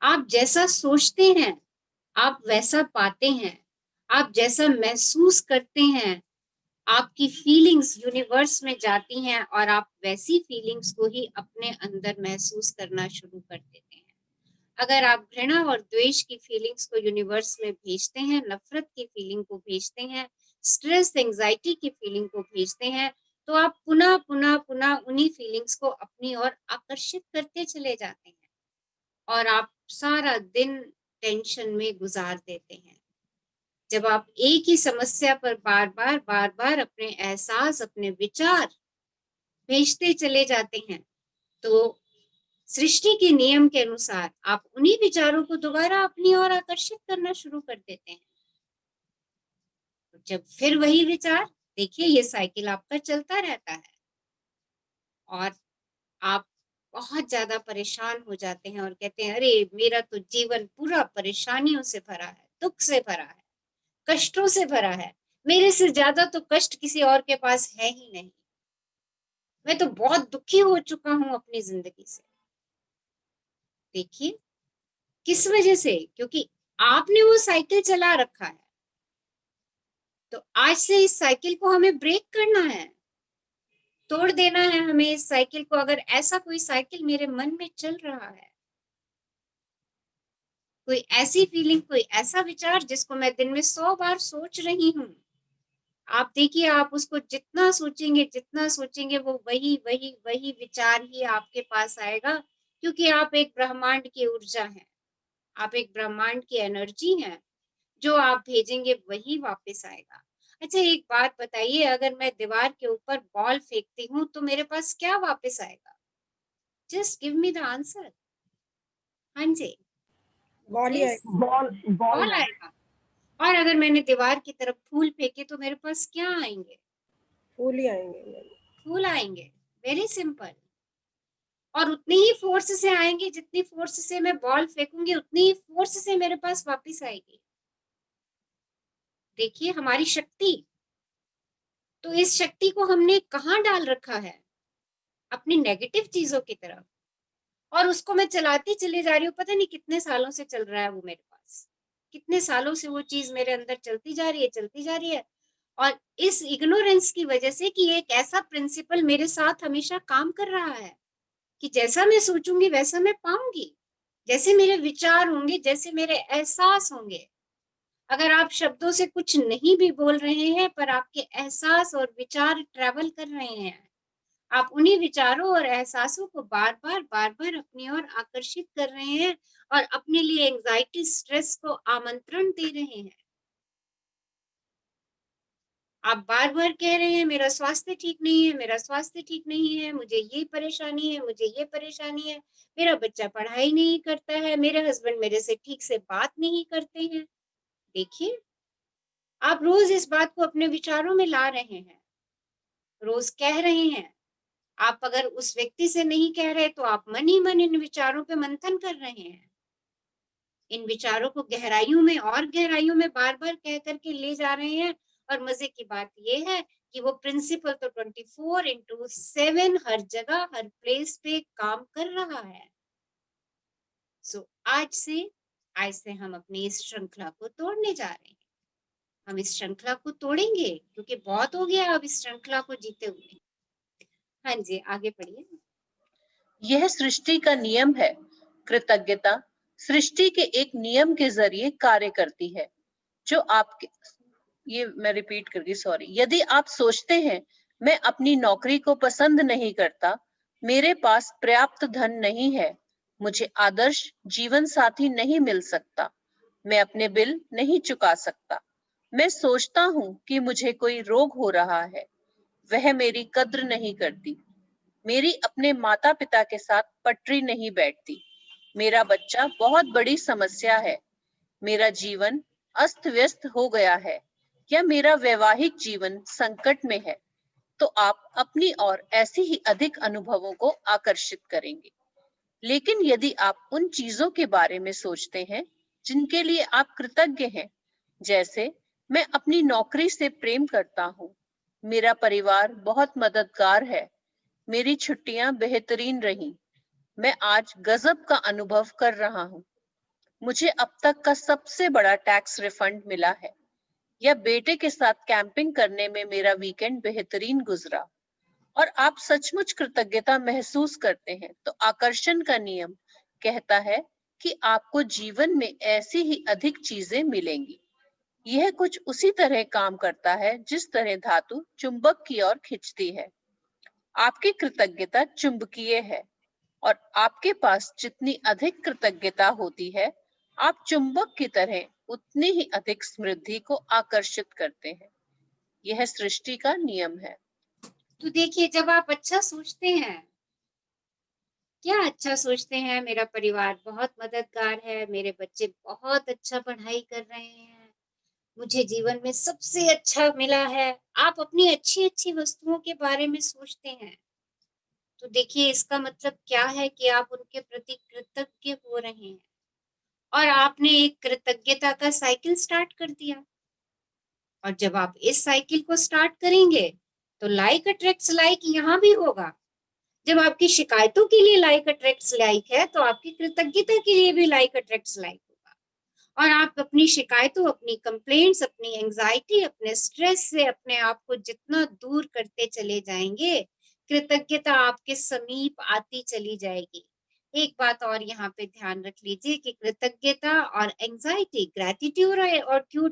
आप जैसा सोचते हैं, आप वैसा पाते हैं। आप जैसा महसूस करते हैं, आपकी फीलिंग्स यूनिवर्स में जाती हैं और आप वैसी फीलिंग्स को ही अपने अंदर महसूस करना शुरू कर देते हैं। अगर आप घृणा और द्वेष की फीलिंग्स को यूनिवर्स में भेजते हैं, नफरत की फीलिंग को भेजते हैं, स्ट्रेस एंजाइटी की फीलिंग को भेजते हैं, तो आप पुनः पुनः पुनः उन्हीं फीलिंग्स को अपनी ओर आकर्षित करते चले जाते हैं और आप सारा दिन टेंशन में गुजार देते हैं। जब आप एक ही समस्या पर बार बार अपने एहसास, अपने विचार भेजते चले जाते हैं, तो सृष्टि के नियम के अनुसार आप उन्हीं विचारों को दोबारा अपनी ओर आकर्षित करना शुरू कर देते हैं। जब फिर वही विचार, देखिए ये साइकिल आपका चलता रहता है और आप बहुत ज्यादा परेशान हो जाते हैं और कहते हैं, अरे मेरा तो जीवन पूरा परेशानियों से भरा है, दुख से भरा है, कष्टों से भरा है। मेरे से ज्यादा तो कष्ट किसी और के पास है ही नहीं। मैं तो बहुत दुखी हो चुका हूं अपनी जिंदगी से। देखिए किस वजह से, क्योंकि आपने वो साइकिल चला रखा है। तो आज से इस साइकिल को हमें ब्रेक करना है, तोड़ देना है हमें इस साइकिल को। अगर ऐसा कोई साइकिल मेरे मन में चल रहा है, कोई ऐसी फीलिंग, कोई ऐसा विचार जिसको मैं दिन में 100 बार सोच रही हूं, आप देखिए आप उसको जितना सोचेंगे वो वही विचार ही आपके पास आएगा, क्योंकि आप एक ब्रह्मांड की ऊर्जा हैं, आप एक ब्रह्मांड की एनर्जी हैं। जो आप भेजेंगे वही वापस आएगा। अच्छा एक बात बताइए, अगर मैं दीवार के ऊपर बॉल फेंकती हूँ तो मेरे पास क्या वापस आएगा? Just give me the answer. हाँ जी, बॉल ही आएगा। बॉल आएगा। और अगर मैंने दीवार की तरफ फूल फेंके तो मेरे पास क्या आएंगे? फूल ही आएंगे। फूल आएंगे। Very simple. और उतनी ही फोर्स से आएंगे जितनी फोर्स से मैं बॉल फेंकूंगी, उतनी ही फोर्स से मेरे पास वापस आएगी। देखिए हमारी शक्ति, तो इस शक्ति को हमने कहाँ डाल रखा है? अपनी नेगेटिव चीजों की तरफ, और उसको मैं चलाती चली जा रही हूँ। पता नहीं कितने सालों से चल रहा है वो मेरे पास, कितने सालों से वो चीज मेरे अंदर चलती जा रही है। और इस इग्नोरेंस की वजह से कि एक ऐसा प्रिंसिपल मेरे साथ हमेशा काम कर रहा है कि जैसा मैं सोचूंगी वैसा मैं पाऊंगी, जैसे मेरे विचार होंगे, जैसे मेरे एहसास होंगे। अगर आप शब्दों से कुछ नहीं भी बोल रहे हैं, पर आपके एहसास और विचार ट्रैवल कर रहे हैं, आप उन्हीं विचारों और एहसासों को बार बार अपनी ओर आकर्षित कर रहे हैं और अपने लिए एंजाइटी, स्ट्रेस को आमंत्रण दे रहे हैं। आप बार बार कह रहे हैं मेरा स्वास्थ्य ठीक नहीं है, मेरा स्वास्थ्य ठीक नहीं है, मुझे ये परेशानी है, मुझे ये परेशानी है, मेरा बच्चा पढ़ाई नहीं करता है, मेरे हस्बैंड मेरे से ठीक से बात नहीं करते हैं। देखिए आप रोज इस बात को अपने विचारों में ला रहे हैं, रोज कह रहे हैं। आप अगर उस व्यक्ति से नहीं कह रहे तो आप मन ही मन इन विचारों पे मंथन कर रहे हैं। इन विचारों को गहराइयों में और गहराइयों में बार बार कह करके ले जा रहे हैं। और मजे की बात यह है कि वो प्रिंसिपल तो 24/7 हर जगह, हर प्लेस पे काम कर रहा है। सो आज से हम अपनी इस श्रृंखला को तोड़ने जा रहे हैं। हम इस श्रृंखला को तोड़ेंगे क्योंकि बहुत हो गया अब इस श्रृंखला को जीते हुए। हाँ जी, आगे पढ़िए। यह सृष्टि का नियम है। कृतज्ञता सृष्टि के एक नियम के जरिए कार्य करती है जो आपके, ये मैं रिपीट कर गई, सॉरी। यदि आप सोचते हैं मैं अपनी नौकरी को पसंद नहीं करता, मेरे पास पर्याप्त धन नहीं है, मुझे आदर्श जीवन साथी नहीं मिल सकता, मैं अपने बिल नहीं चुका सकता, मैं सोचता हूँ कि मुझे कोई रोग हो रहा है, वह मेरी कद्र नहीं करती, मेरी अपने माता पिता के साथ पटरी नहीं बैठती, मेरा बच्चा बहुत बड़ी समस्या है, मेरा जीवन अस्त व्यस्त हो गया है, या मेरा वैवाहिक जीवन संकट में है, तो आप अपनी ओर ऐसी ही अधिक अनुभवों को आकर्षित करेंगे। लेकिन यदि आप उन चीजों के बारे में सोचते हैं जिनके लिए आप कृतज्ञ हैं, जैसे मैं अपनी नौकरी से प्रेम करता हूँ, मेरा परिवार बहुत मददगार है, मेरी छुट्टियां बेहतरीन रहीं, मैं आज गजब का अनुभव कर रहा हूँ, मुझे अब तक का सबसे बड़ा टैक्स रिफंड मिला है, या बेटे के साथ कैंपिंग करने में मेरा वीकेंड बेहतरीन गुजरा। और आप सचमुच कृतज्ञता महसूस करते हैं तो आकर्षण का नियम कहता है कि आपको जीवन में ऐसी ही अधिक चीजें मिलेंगी। यह कुछ उसी तरह काम करता है जिस तरह धातु चुंबक की ओर खींचती है। आपकी कृतज्ञता चुंबकीय है और आपके पास जितनी अधिक कृतज्ञता होती है, आप चुंबक की तरह उतनी ही अधिक समृद्धि को आकर्षित करते हैं। यह सृष्टि का नियम है। तो देखिए, जब आप अच्छा सोचते हैं, क्या अच्छा सोचते हैं, मेरा परिवार बहुत मददगार है, मेरे बच्चे बहुत अच्छा पढ़ाई कर रहे हैं, मुझे जीवन में सबसे अच्छा मिला है, आप अपनी अच्छी अच्छी वस्तुओं के बारे में सोचते हैं, तो देखिए इसका मतलब क्या है कि आप उनके प्रति कृतज्ञ हो रहे हैं और आपने एक कृतज्ञता का साइकिल स्टार्ट कर दिया। और जब आप इस साइकिल को स्टार्ट करेंगे तो लाइक अट्रैक्ट्स लाइक यहाँ भी होगा। जब आपकी शिकायतों के लिए लाइक अट्रैक्ट्स लाइक है, तो आपकी कृतज्ञता के लिए भी लाइक अट्रैक्ट्स लाइक होगा। और आप अपनी शिकायतों, अपनी कंप्लेंट्स, अपनी एंजाइटी, अपने स्ट्रेस से अपने आप को जितना दूर करते चले जाएंगे, कृतज्ञता आपके समीप आती चली जाएगी। एक बात और यहाँ पे ध्यान रख लीजिए कि कृतज्ञता और एंजाइटी, ग्रैटिट्यूड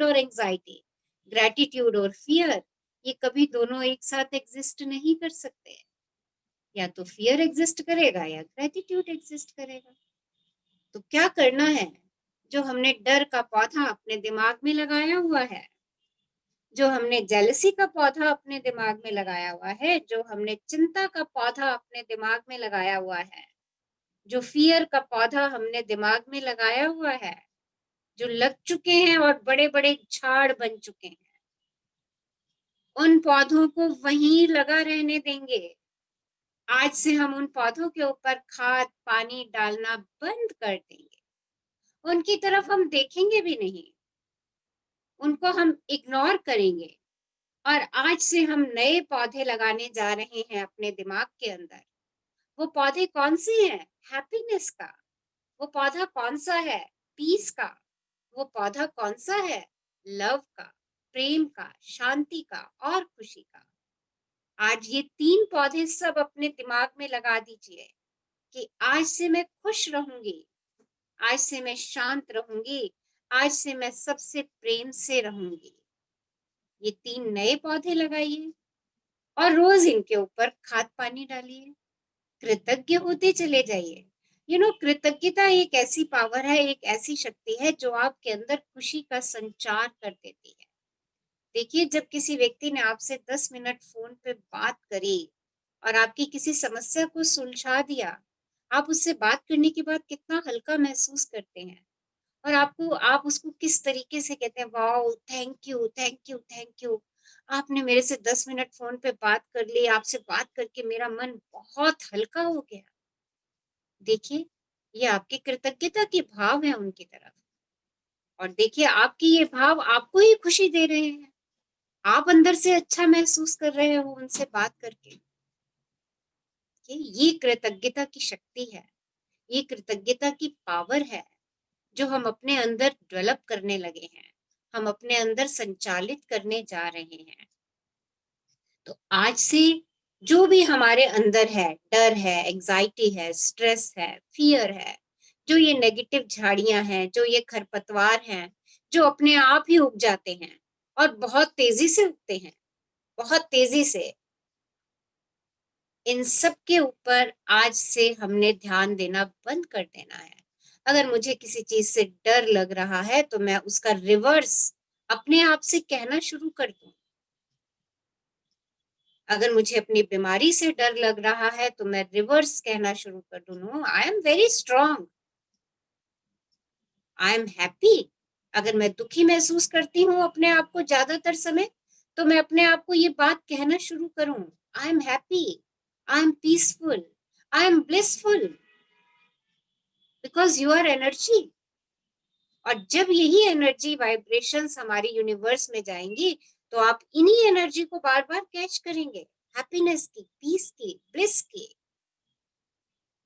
और एंजाइटी, ग्रैटिट्यूड और फियर, ये कभी दोनों एक साथ एग्जिस्ट नहीं कर सकते। या तो फियर एग्जिस्ट करेगा या ग्रैटिट्यूड एग्जिस्ट करेगा। तो क्या करना है? जो हमने डर का पौधा अपने दिमाग में लगाया हुआ है, जो हमने जेलसी का पौधा अपने दिमाग में लगाया हुआ है, जो हमने चिंता का पौधा अपने दिमाग में लगाया हुआ है, जो फियर का पौधा हमने दिमाग में लगाया हुआ है, जो लग चुके हैं और बड़े बड़े झाड़ बन चुके हैं, उन पौधों को वहीं लगा रहने देंगे। आज से हम उन पौधों के ऊपर खाद पानी डालना बंद कर देंगे, उनकी तरफ हम देखेंगे भी नहीं, उनको हम इग्नोर करेंगे। और आज से हम नए पौधे लगाने जा रहे हैं अपने दिमाग के अंदर। वो पौधे कौन से हैं? हैप्पीनेस का। वो पौधा कौन सा है? पीस का। वो पौधा कौन सा है? लव का, प्रेम का, शांति का और खुशी का। आज ये 3 पौधे सब अपने दिमाग में लगा दीजिए कि आज से मैं खुश रहूंगी, आज से मैं शांत रहूंगी, आज से मैं सबसे प्रेम से रहूंगी। ये 3 नए पौधे लगाइए और रोज इनके ऊपर खाद पानी डालिए, कृतज्ञ होते चले जाइए। कृतज्ञता एक ऐसी पावर है, एक ऐसी शक्ति है जो आपके अंदर खुशी का संचार कर देती है। देखिए, जब किसी व्यक्ति ने आपसे 10 मिनट फोन पे बात करी और आपकी किसी समस्या को सुलझा दिया, आप उससे बात करने के बाद कितना हल्का महसूस करते हैं और आप उसको किस तरीके से कहते हैं, wow, thank you, thank you, thank you, आपने मेरे से 10 मिनट फोन पे बात कर ली, आपसे बात करके मेरा मन बहुत हल्का हो गया। देखिए, ये आपकी कृतज्ञता के भाव है उनकी तरफ। और देखिए, आपकी ये भाव आपको ही खुशी दे रहे हैं, आप अंदर से अच्छा महसूस कर रहे हो उनसे बात करके। ये कृतज्ञता की शक्ति है, ये कृतज्ञता की पावर है जो हम अपने अंदर डेवलप करने लगे हैं, हम अपने अंदर संचालित करने जा रहे हैं। तो आज से जो भी हमारे अंदर है, डर है, एंजाइटी है, स्ट्रेस है, फियर है, जो ये नेगेटिव झाड़ियां हैं, जो ये खरपतवार हैं, जो अपने आप ही उग जाते हैं और बहुत तेजी से उगते हैं, बहुत तेजी से, इन सब के ऊपर आज से हमने ध्यान देना बंद कर देना है। अगर मुझे किसी चीज से डर लग रहा है तो मैं उसका रिवर्स अपने आप से कहना शुरू कर दूं। अगर मुझे अपनी बीमारी से डर लग रहा है तो मैं रिवर्स कहना शुरू कर दूं, no, I am very strong, I am happy. अगर मैं दुखी महसूस करती हूँ अपने आप को ज्यादातर समय, तो मैं अपने आप को ये बात कहना शुरू करूं, I am happy, I am peaceful, I am blissful, because you are energy. और जब यही एनर्जी वाइब्रेशंस हमारी यूनिवर्स में जाएंगी तो आप इन्हीं एनर्जी को बार बार कैच करेंगे, हैप्पीनेस की, पीस की, ब्लिस की।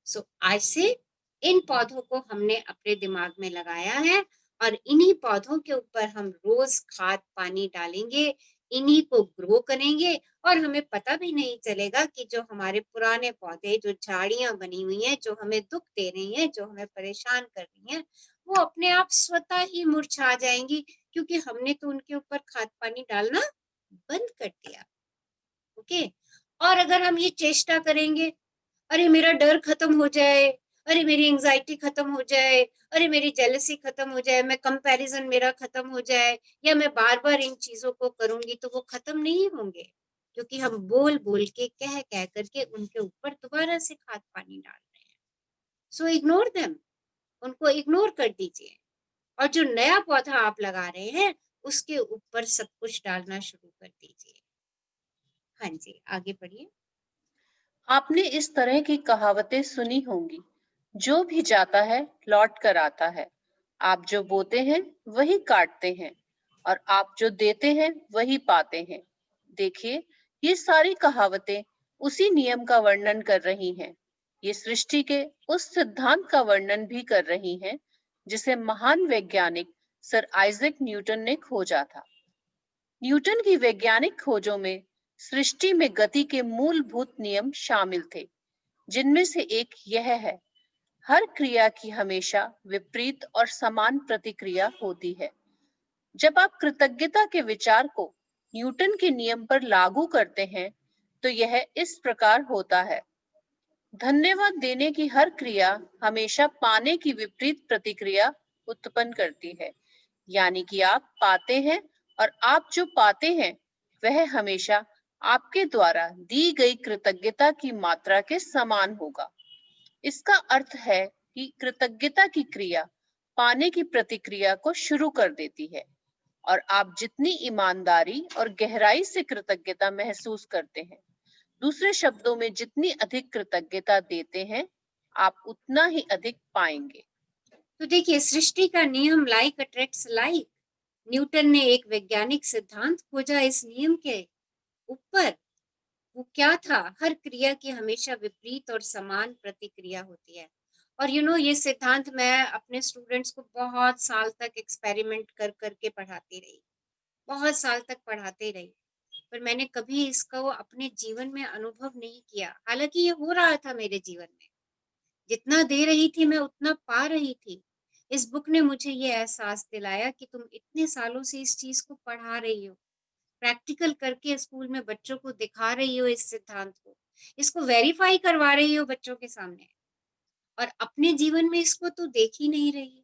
सो आज से इन पौधों को हमने अपने दिमाग में लगाया है और इन्हीं पौधों के ऊपर हम रोज खाद पानी डालेंगे, इन्हीं को ग्रो करेंगे और हमें पता भी नहीं चलेगा कि जो हमारे पुराने पौधे, जो झाड़ियां बनी हुई हैं, जो हमें दुख दे रही हैं, जो हमें परेशान कर रही हैं, वो अपने आप स्वतः ही मुरझा जाएंगी, क्योंकि हमने तो उनके ऊपर खाद पानी डालना बंद कर दिया। ओके। और अगर हम ये चेष्टा करेंगे, अरे मेरा डर खत्म हो जाए, अरे मेरी एंजाइटी खत्म हो जाए, अरे मेरी जेलसी खत्म हो जाए, मैं कंपैरिजन मेरा खत्म हो जाए, या मैं बार बार इन चीजों को करूंगी, तो वो खत्म नहीं होंगे, क्योंकि हम बोल बोल के, कह कह करके उनके ऊपर दोबारा से खाद पानी डाल रहे हैं। सो इग्नोर देम, उनको इग्नोर कर दीजिए और जो नया पौधा आप लगा रहे हैं उसके ऊपर सब कुछ डालना शुरू कर दीजिए। हाँ जी, आगे बढ़िए। आपने इस तरह की कहावतें सुनी होंगी, जो भी जाता है लौट कर आता है। आप जो बोते हैं वही काटते हैं और आप जो देते हैं वही पाते हैं। देखिए, ये सारी कहावतें उसी नियम का वर्णन कर रही हैं। ये सृष्टि के उस सिद्धांत का वर्णन भी कर रही हैं जिसे महान वैज्ञानिक सर आइजैक न्यूटन ने खोजा था। न्यूटन की वैज्ञानिक खोजों में सृष्टि में गति के मूलभूत नियम शामिल थे, जिनमें से एक यह है, हर क्रिया की हमेशा विपरीत और समान प्रतिक्रिया होती है। जब आप कृतज्ञता के विचार को न्यूटन के नियम पर लागू करते हैं तो यह इस प्रकार होता है, धन्यवाद देने की हर क्रिया हमेशा पाने की विपरीत प्रतिक्रिया उत्पन्न करती है। यानी कि आप पाते हैं और आप जो पाते हैं वह हमेशा आपके द्वारा दी गई कृतज्ञता की मात्रा के समान होगा। इसका अर्थ है कि कृतज्ञता की क्रिया पाने की प्रतिक्रिया को शुरू कर देती है और आप जितनी ईमानदारी और गहराई से कृतज्ञता महसूस करते हैं, दूसरे शब्दों में जितनी अधिक कृतज्ञता देते हैं, आप उतना ही अधिक पाएंगे। तो देखिए, सृष्टि का नियम लाइक अट्रैक्ट्स लाइक, न्यूटन ने एक वैज्ञानिक सिद्धांत खोजा इस नियम के ऊपर। वो क्या था? हर क्रिया की हमेशा विपरीत और समान प्रतिक्रिया होती है। और ये सिद्धांत मैं अपने स्टूडेंट्स को बहुत साल तक एक्सपेरिमेंट कर करके पढ़ाती रही, बहुत साल तक पढ़ाते रही, पर मैंने कभी इसको अपने जीवन में अनुभव नहीं किया। हालांकि ये हो रहा था मेरे जीवन में, जितना दे रही थी मैं उतना पा रही थी। इस बुक ने मुझे ये एहसास दिलाया कि तुम इतने सालों से इस चीज को पढ़ा रही हो, प्रैक्टिकल करके स्कूल में बच्चों को दिखा रही हो इस सिद्धांत को, इसको वेरीफाई करवा रही हो बच्चों के सामने, और अपने जीवन में इसको तो देख ही नहीं रही है।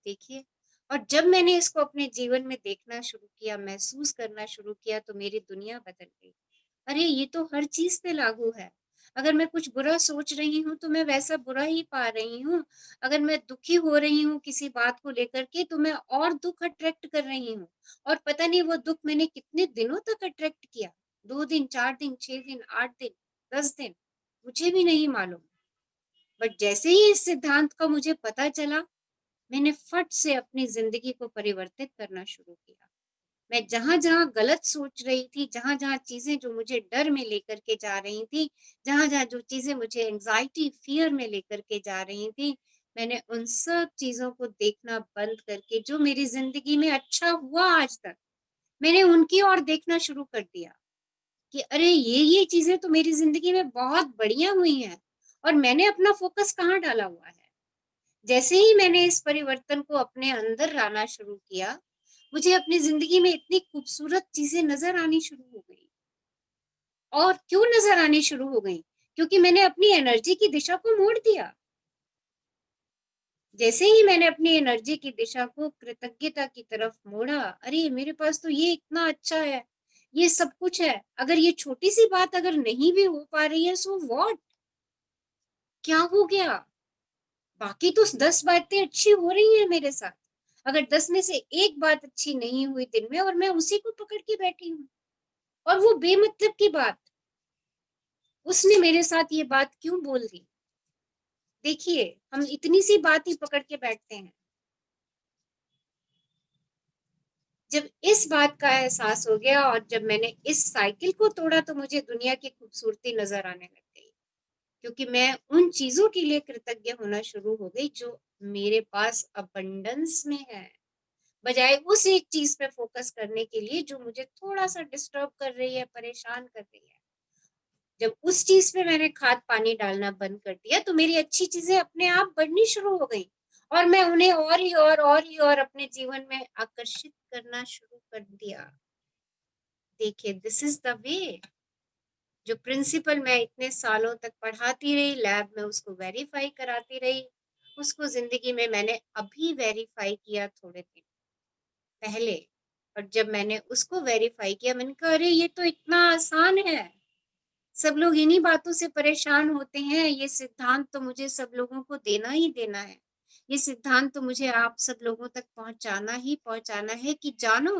देखिए, और जब मैंने इसको अपने जीवन में देखना शुरू किया, महसूस करना शुरू किया, तो मेरी दुनिया बदल गई। अरे ये तो हर चीज पे लागू है। अगर मैं कुछ बुरा सोच रही हूँ तो मैं वैसा बुरा ही पा रही हूँ। अगर मैं दुखी हो रही हूँ किसी बात को लेकर के, तो मैं और दुख अट्रैक्ट कर रही हूँ। और पता नहीं वो दुख मैंने कितने दिनों तक अट्रैक्ट किया, 2 दिन, 4 दिन, 6 दिन, 8 दिन, 10 दिन, मुझे भी नहीं मालूम। बट जैसे ही इस सिद्धांत का मुझे पता चला, मैंने फट से अपनी जिंदगी को परिवर्तित करना शुरू किया। मैं जहां जहां गलत सोच रही थी, जहां जहां चीजें जो मुझे डर में लेकर के जा रही थी, जहां जहां जो चीजें मुझे एंजाइटी, फियर में लेकर के जा रही थी, मैंने उन सब चीजों को देखना बंद करके, जो मेरी जिंदगी में अच्छा हुआ आज तक, मैंने उनकी ओर देखना शुरू कर दिया कि अरे ये चीजें तो मेरी जिंदगी में बहुत बढ़िया हुई हैं, और मैंने अपना फोकस कहाँ डाला हुआ है। जैसे ही मैंने इस परिवर्तन को अपने अंदर लाना शुरू किया, मुझे अपनी जिंदगी में इतनी खूबसूरत चीजें नजर आनी शुरू हो गई। और क्यों नजर आनी शुरू हो गई? क्योंकि मैंने अपनी एनर्जी की दिशा को मोड़ दिया। जैसे ही मैंने अपनी एनर्जी की दिशा को कृतज्ञता की तरफ मोड़ा, अरे मेरे पास तो ये इतना अच्छा है, ये सब कुछ है, अगर ये छोटी सी बात अगर नहीं भी हो पा रही है, सो व्हाट, क्या हो गया? बाकी तो 10 बातें अच्छी हो रही हैं मेरे साथ। अगर 10 में से एक बात अच्छी नहीं हुई दिन में, और मैं उसी को पकड़ के बैठी हूँ, और वो बेमतलब की बात, उसने मेरे साथ ये बात क्यों बोल दी? देखिए, हम इतनी सी बात ही पकड़ के बैठते हैं। जब इस बात का एहसास हो गया और जब मैंने इस साइकिल को तोड़ा तो मुझे दुनिया की खूबसूरती नजर आने लग गई, क्योंकि मैं उन चीजों के लिए कृतज्ञ होना शुरू हो गई जो मेरे पास अबंडेंस में है, बजाय उस एक चीज पे फोकस करने के लिए जो मुझे थोड़ा सा डिस्टर्ब कर रही है, परेशान कर रही है। जब उस चीज पे मैंने खाद पानी डालना बंद कर दिया तो मेरी अच्छी चीजें अपने आप बढ़नी शुरू हो गई और मैं उन्हें और ही और अपने जीवन में आकर्षित करना शुरू कर दिया। देखिए, दिस इज द वे। जो प्रिंसिपल मैं इतने सालों तक पढ़ाती रही, लैब में उसको वेरीफाई कराती रही, उसको जिंदगी में मैंने अभी वेरीफाई किया थोड़े दिन पहले। और जब मैंने उसको वेरीफाई किया, मैंने कहा अरे ये तो इतना आसान है, सब लोग इन्हीं बातों से परेशान होते हैं, ये सिद्धांत तो मुझे सब लोगों को देना ही देना है, ये सिद्धांत तो मुझे आप सब लोगों तक पहुंचाना है कि जानो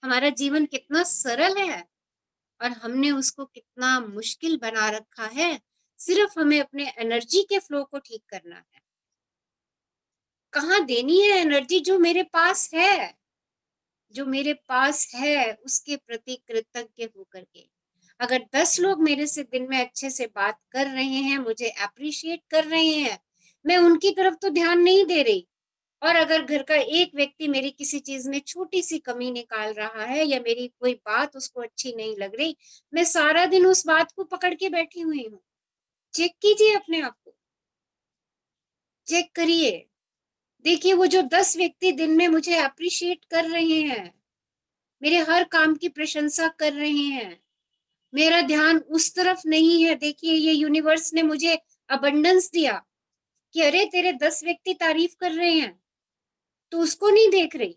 हमारा जीवन कितना सरल है और हमने उसको कितना मुश्किल बना रखा है। सिर्फ हमें अपने एनर्जी के फ्लो को ठीक करना है। कहाँ देनी है एनर्जी? जो मेरे पास है, जो मेरे पास है उसके प्रति कृतज्ञ होकर के। अगर 10 लोग मेरे से दिन में अच्छे से बात कर रहे हैं, मुझे अप्रिशिएट कर रहे हैं, मैं उनकी तरफ तो ध्यान नहीं दे रही। और अगर घर का एक व्यक्ति मेरी किसी चीज में छोटी सी कमी निकाल रहा है या मेरी कोई बात उसको अच्छी नहीं लग रही, मैं सारा दिन उस बात को पकड़ के बैठी हुई हूँ। चेक कीजिए अपने आप को, चेक करिए, देखिए वो जो 10 व्यक्ति दिन में मुझे अप्रिशिएट कर रहे हैं, मेरे हर काम की प्रशंसा कर रहे हैं, मेरा ध्यान उस तरफ नहीं है। देखिए, ये यूनिवर्स ने मुझे अबंडेंस दिया कि अरे तेरे 10 व्यक्ति तारीफ कर रहे हैं, तो उसको नहीं देख रही।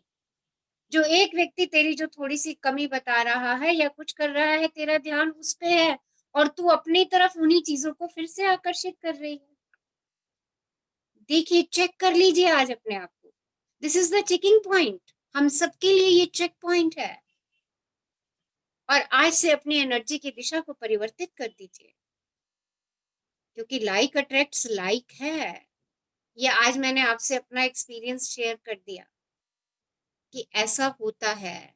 जो एक व्यक्ति तेरी जो थोड़ी सी कमी बता रहा है या कुछ कर रहा है, तेरा ध्यान उस पे है और तू अपनी तरफ उन्हीं चीजों को फिर से आकर्षित कर रही है। देखिए, चेक कर लीजिए आज अपने आप को। This is the checking point. हम सबके लिए ये चेक पॉइंट है। और आज से अपनी एनर्जी की दिशा को परिवर्तित कर दीजिए, क्योंकि लाइक अट्रैक्ट्स लाइक है। ये आज मैंने आपसे अपना एक्सपीरियंस शेयर कर दिया कि ऐसा होता है।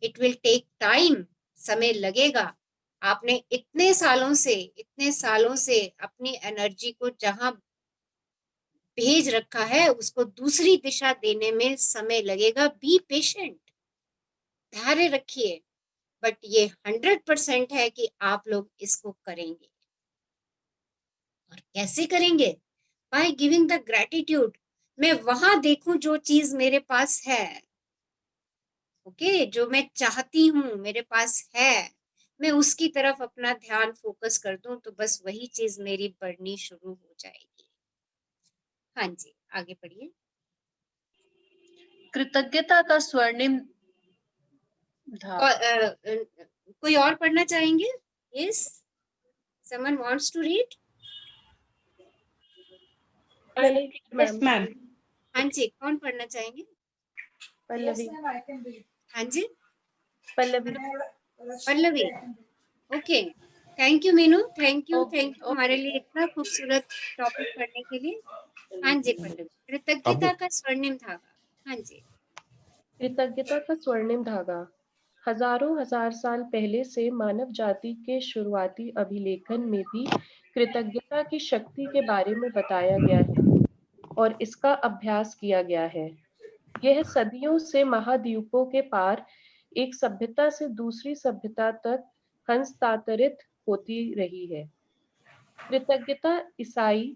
इट विल टेक टाइम, समय लगेगा। आपने इतने सालों से अपनी एनर्जी को जहां भेज रखा है उसको दूसरी दिशा देने में समय लगेगा। बी पेशेंट, धैर्य रखिए। बट ये 100% है कि आप लोग इसको करेंगे। और कैसे करेंगे? By giving the gratitude. मैं वहां देखूं जो चीज मेरे पास है, ओके, जो मैं चाहती हूँ मेरे पास है, मैं उसकी तरफ अपना ध्यान फोकस कर दूं तो बस वही चीज मेरी बढ़नी शुरू हो जाएगी। हाँ जी, आगे बढ़िए। कृतज्ञता का स्वर्णिम धागा। कोई और पढ़ना चाहेंगे? Yes, someone wants to read? Yes ma'am. हाँ जी, कौन पढ़ना चाहेंगे? पल्लवी। हाँ जी, Pallavi. Pallavi. Okay, thank you Meenu, thank you हमारे लिए इतना खूबसूरत टॉपिक पढ़ने के लिए। हाँ जी पल्लवी, कृतज्ञता का स्वर्णिम धागा। हाँ जी। कृतज्ञता का स्वर्णिम धागा। हजारों हजार साल पहले से मानव जाति के शुरुआती अभिलेखन में भी कृतज्ञता की शक्ति के बारे में बताया गया है और इसका अभ्यास किया गया है। यह सदियों से महाद्वीपों के पार एक सभ्यता से दूसरी सभ्यता तक हस्तांतरित होती रही है। कृतज्ञता ईसाई,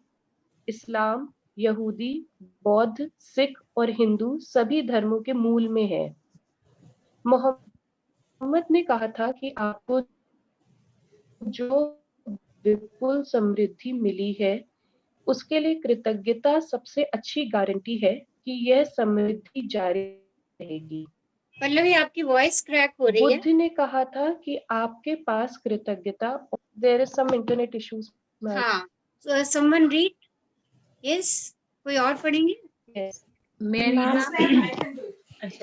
इस्लाम, यहूदी, बौद्ध, सिख और हिंदू सभी धर्मों के मूल में है। मोहम्मद ने कहा था कि आपको जो विपुल समृद्धि मिली है उसके लिए कृतज्ञता सबसे अच्छी गारंटी है कि यह समृद्धि जारी रहेगी। पल्लवी, आपकी वॉइस क्रैक हो रही है। बुद्ध ने कहा था कि आपके पास कृतज्ञता। There is some internet issues. हाँ, समवन रीड। यस, कोई और पढ़ेंगे? यस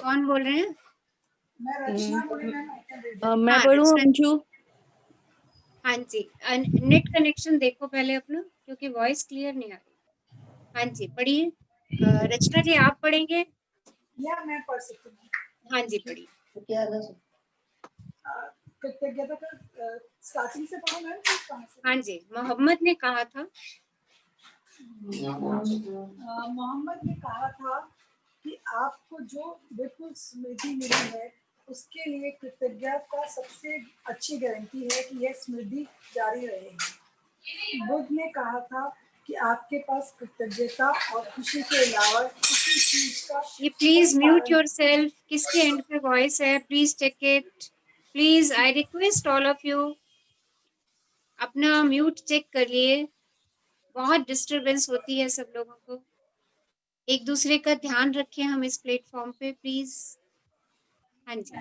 कौन बोल रहे हैं? मैं पढ़ूं अंशु? हाँ जी, नेट कनेक्शन देखो पहले अपना, क्योंकि वॉइस क्लियर नहीं आ रही। हाँ जी, पढ़िए। रचना जी, आप पढ़ेंगे? या मैं पढ़ सकती हूँ? हाँ जी, पढ़िए। कृतज्ञता का स्टार्टिंग से पढ़ो मैम, कहाँ से? हाँ जी, मोहम्मद ने कहा था मोहम्मद ने कहा था कि आपको जो बिल्कुल स्मृति मिली है उसके लिए कृतज्ञता सबसे अच्छी गारंटी है कि यह स्मृति जारी रहेगी। बुद्ध ने कहा था कि आपके पास कृतज्ञता और खुशी के अलावा किसी चीज का ये प्लीज कोई म्यूट कारण योरसेल्फ। किसके एंड पे वॉइस है? Please check it. Please I request all of you, अपना म्यूट चेक करिए। बहुत डिस्टरबेंस होती है सब लोगों को। एक दूसरे का ध्यान रखें हम इस प्लेटफॉर्म पे प्लीज। हाँ जी।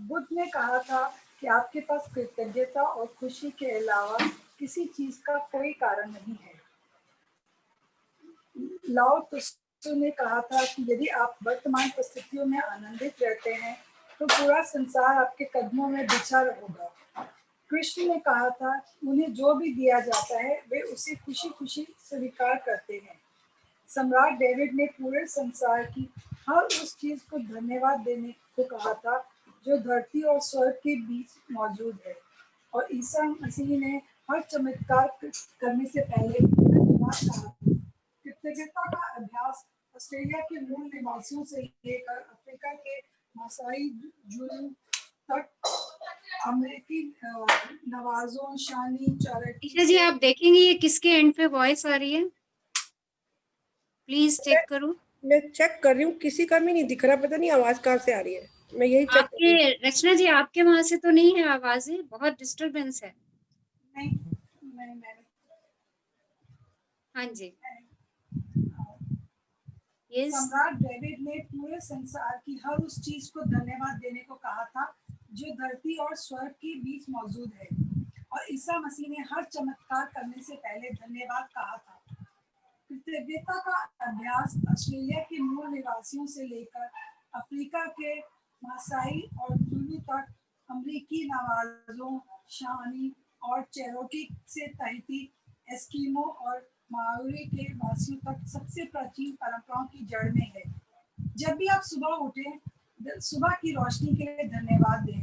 बुद्ध ने कहा था कि आपके पास कृतज्ञता और खुशी के अलावा किसी चीज का कोई कारण नहीं है। लाओ त्सु ने कहा था कि यदि आप वर्तमान परिस्थितियों में आनंदित रहते हैं तो पूरा संसार आपके कदमों में बिछा होगा। कृष्ण ने कहा था उन्हें जो भी दिया जाता है वे उसे खुशी खुशी स्वीकार करते हैं। सम्राट डेविड ने पूरे संसार की हर उस चीज को धन्यवाद देने को कहा था जो धरती और स्वर्ग के बीच मौजूद है। और ईसा मसीह ने हर चमत्कार करने से पहले धन्यवाद कहा। कृतज्ञता का अभ्यास ऑस्ट्रेलिया के मूल निवासियों से लेकर अफ्रीका के मासाई जुलू तक अमेरिकी नवाजों शानी चारटी ईशा जी आप देखेंगे ये किसके एंड पे वॉइस आ रही है? प्लीज चेक करो। मैं चेक कर रही हूँ, किसी का भी नहीं दिख रहा, पता नहीं आवाज कहाँ से आ रही है। मैं यही चेक कर रही हूँ। आपके रचना जी आपके वहां से तो नहीं है आवाजें? बहुत डिस्टरबेंस है। नहीं, हाँ जी। यस। सम्राट डेविड ने पूरे संसार की हर उस चीज को धन्यवाद देने को कहा था जो धरती और स्वर्ग के बीच मौजूद है। और ईसा मसीह ने हर चमत्कार करने से पहले धन्यवाद कहा था। कृतज्ञता का अभ्यास ऑस्ट्रेलिया के मूल निवासियों से लेकर अफ्रीका के मासाई और जुलू तक अमेरिकी नवाजों शानी और चेरोकी से तहती एस्किमो और माओरी के वासियों तक सबसे प्राचीन परंपराओं की जड़ में है। जब भी आप सुबह उठें, सुबह की रोशनी के लिए धन्यवाद दें,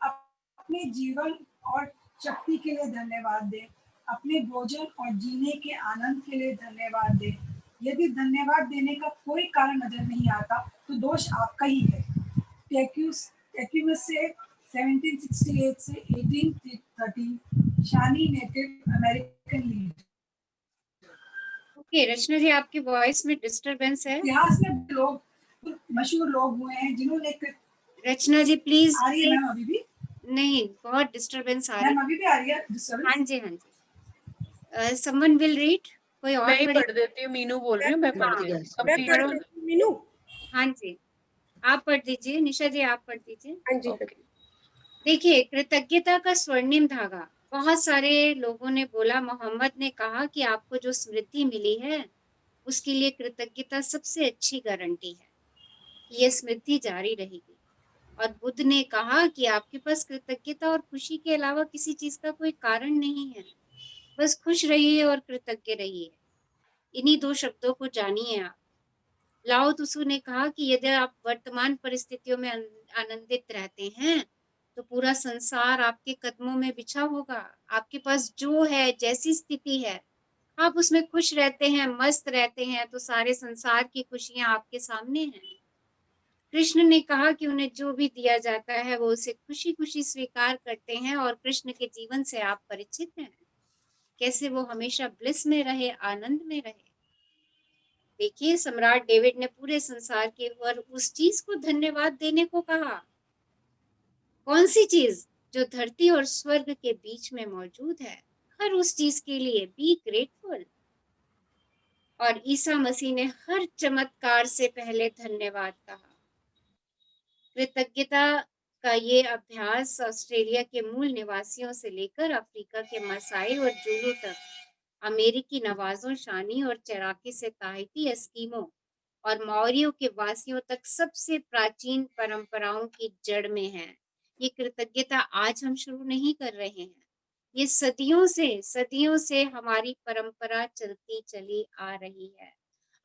अपने जीवन और शक्ति के लिए धन्यवाद दें, अपने भोजन और जीने के आनंद के लिए धन्यवाद दें। यदि धन्यवाद देने का कोई कारण नजर नहीं आता तो दोष आपका ही है। टेक्यूमस से 1768 से 1813 शानी native American leader. Okay Rachna जी आपकी वॉइस में डिस्टरबेंस है। इतिहास में लोग मशहूर लोग हुए हैं जिन्होंने रचना जी प्लीज। आ रही है मैम अभी भी? नहीं बहुत डिस्टरबेंस आ रही है। मैम अभी भी आ रही है डिस्टरबेंस? हाँ जी हाँ जी। Someone will read. कोई और मैं ही पढ़े? पढ़ देती हूँ, मीनू बोल रही हूँ, मैं पढ़ देती हूँ। मैं पढ़ देती हूँ, मीनू। हाँ जी आप पढ़ दीजिए। निशा जी आप पढ़ दीजिए। हाँ जी। देखिए कृतज्ञता का स्वर्णिम धागा। बहुत सारे लोगों ने बोला, मोहम्मद ने कहा कि आपको जो स्मृति मिली है उसके लिए कृतज्ञता सबसे अच्छी गारंटी है कि यह स्मृति जारी रहेगी। और बुद्ध ने कहा कि आपके पास कृतज्ञता और खुशी के अलावा किसी चीज का कोई कारण नहीं है, बस खुश रहिए और कृतज्ञ रहिए। इन्हीं दो शब्दों को जानिए आप। लाओ त्सु ने कहा कि यदि आप वर्तमान परिस्थितियों में आनंदित रहते हैं तो पूरा संसार आपके कदमों में बिछा होगा। आपके पास जो है, जैसी स्थिति है, आप उसमें खुश रहते हैं, मस्त रहते हैं, तो सारे संसार की खुशियां आपके सामने हैं। कृष्ण ने कहा कि उन्हें जो भी दिया जाता है वो उसे खुशी खुशी स्वीकार करते हैं। और कृष्ण के जीवन से आप परिचित हैं, कैसे वो हमेशा ब्लिस में रहे, आनंद में रहे। देखिए सम्राट डेविड ने पूरे संसार के और उस चीज को धन्यवाद देने को कहा। कौन सी चीज? जो धरती और स्वर्ग के बीच में मौजूद है, हर उस चीज के लिए बी ग्रेटफुल। और ईसा मसीह ने हर चमत्कार से पहले धन्यवाद कहा। कृतज्ञता का ये अभ्यास ऑस्ट्रेलिया के मूल निवासियों से लेकर अफ्रीका के मसाई और जुलू तक अमेरिकी नवाजों शानी और चराकी से ताहिती एस्किमो और मौरियों के वासियों तक सबसे प्राचीन परंपराओं की जड़ में है। ये कृतज्ञता आज हम शुरू नहीं कर रहे हैं, ये सदियों से हमारी परंपरा चलती चली आ रही है।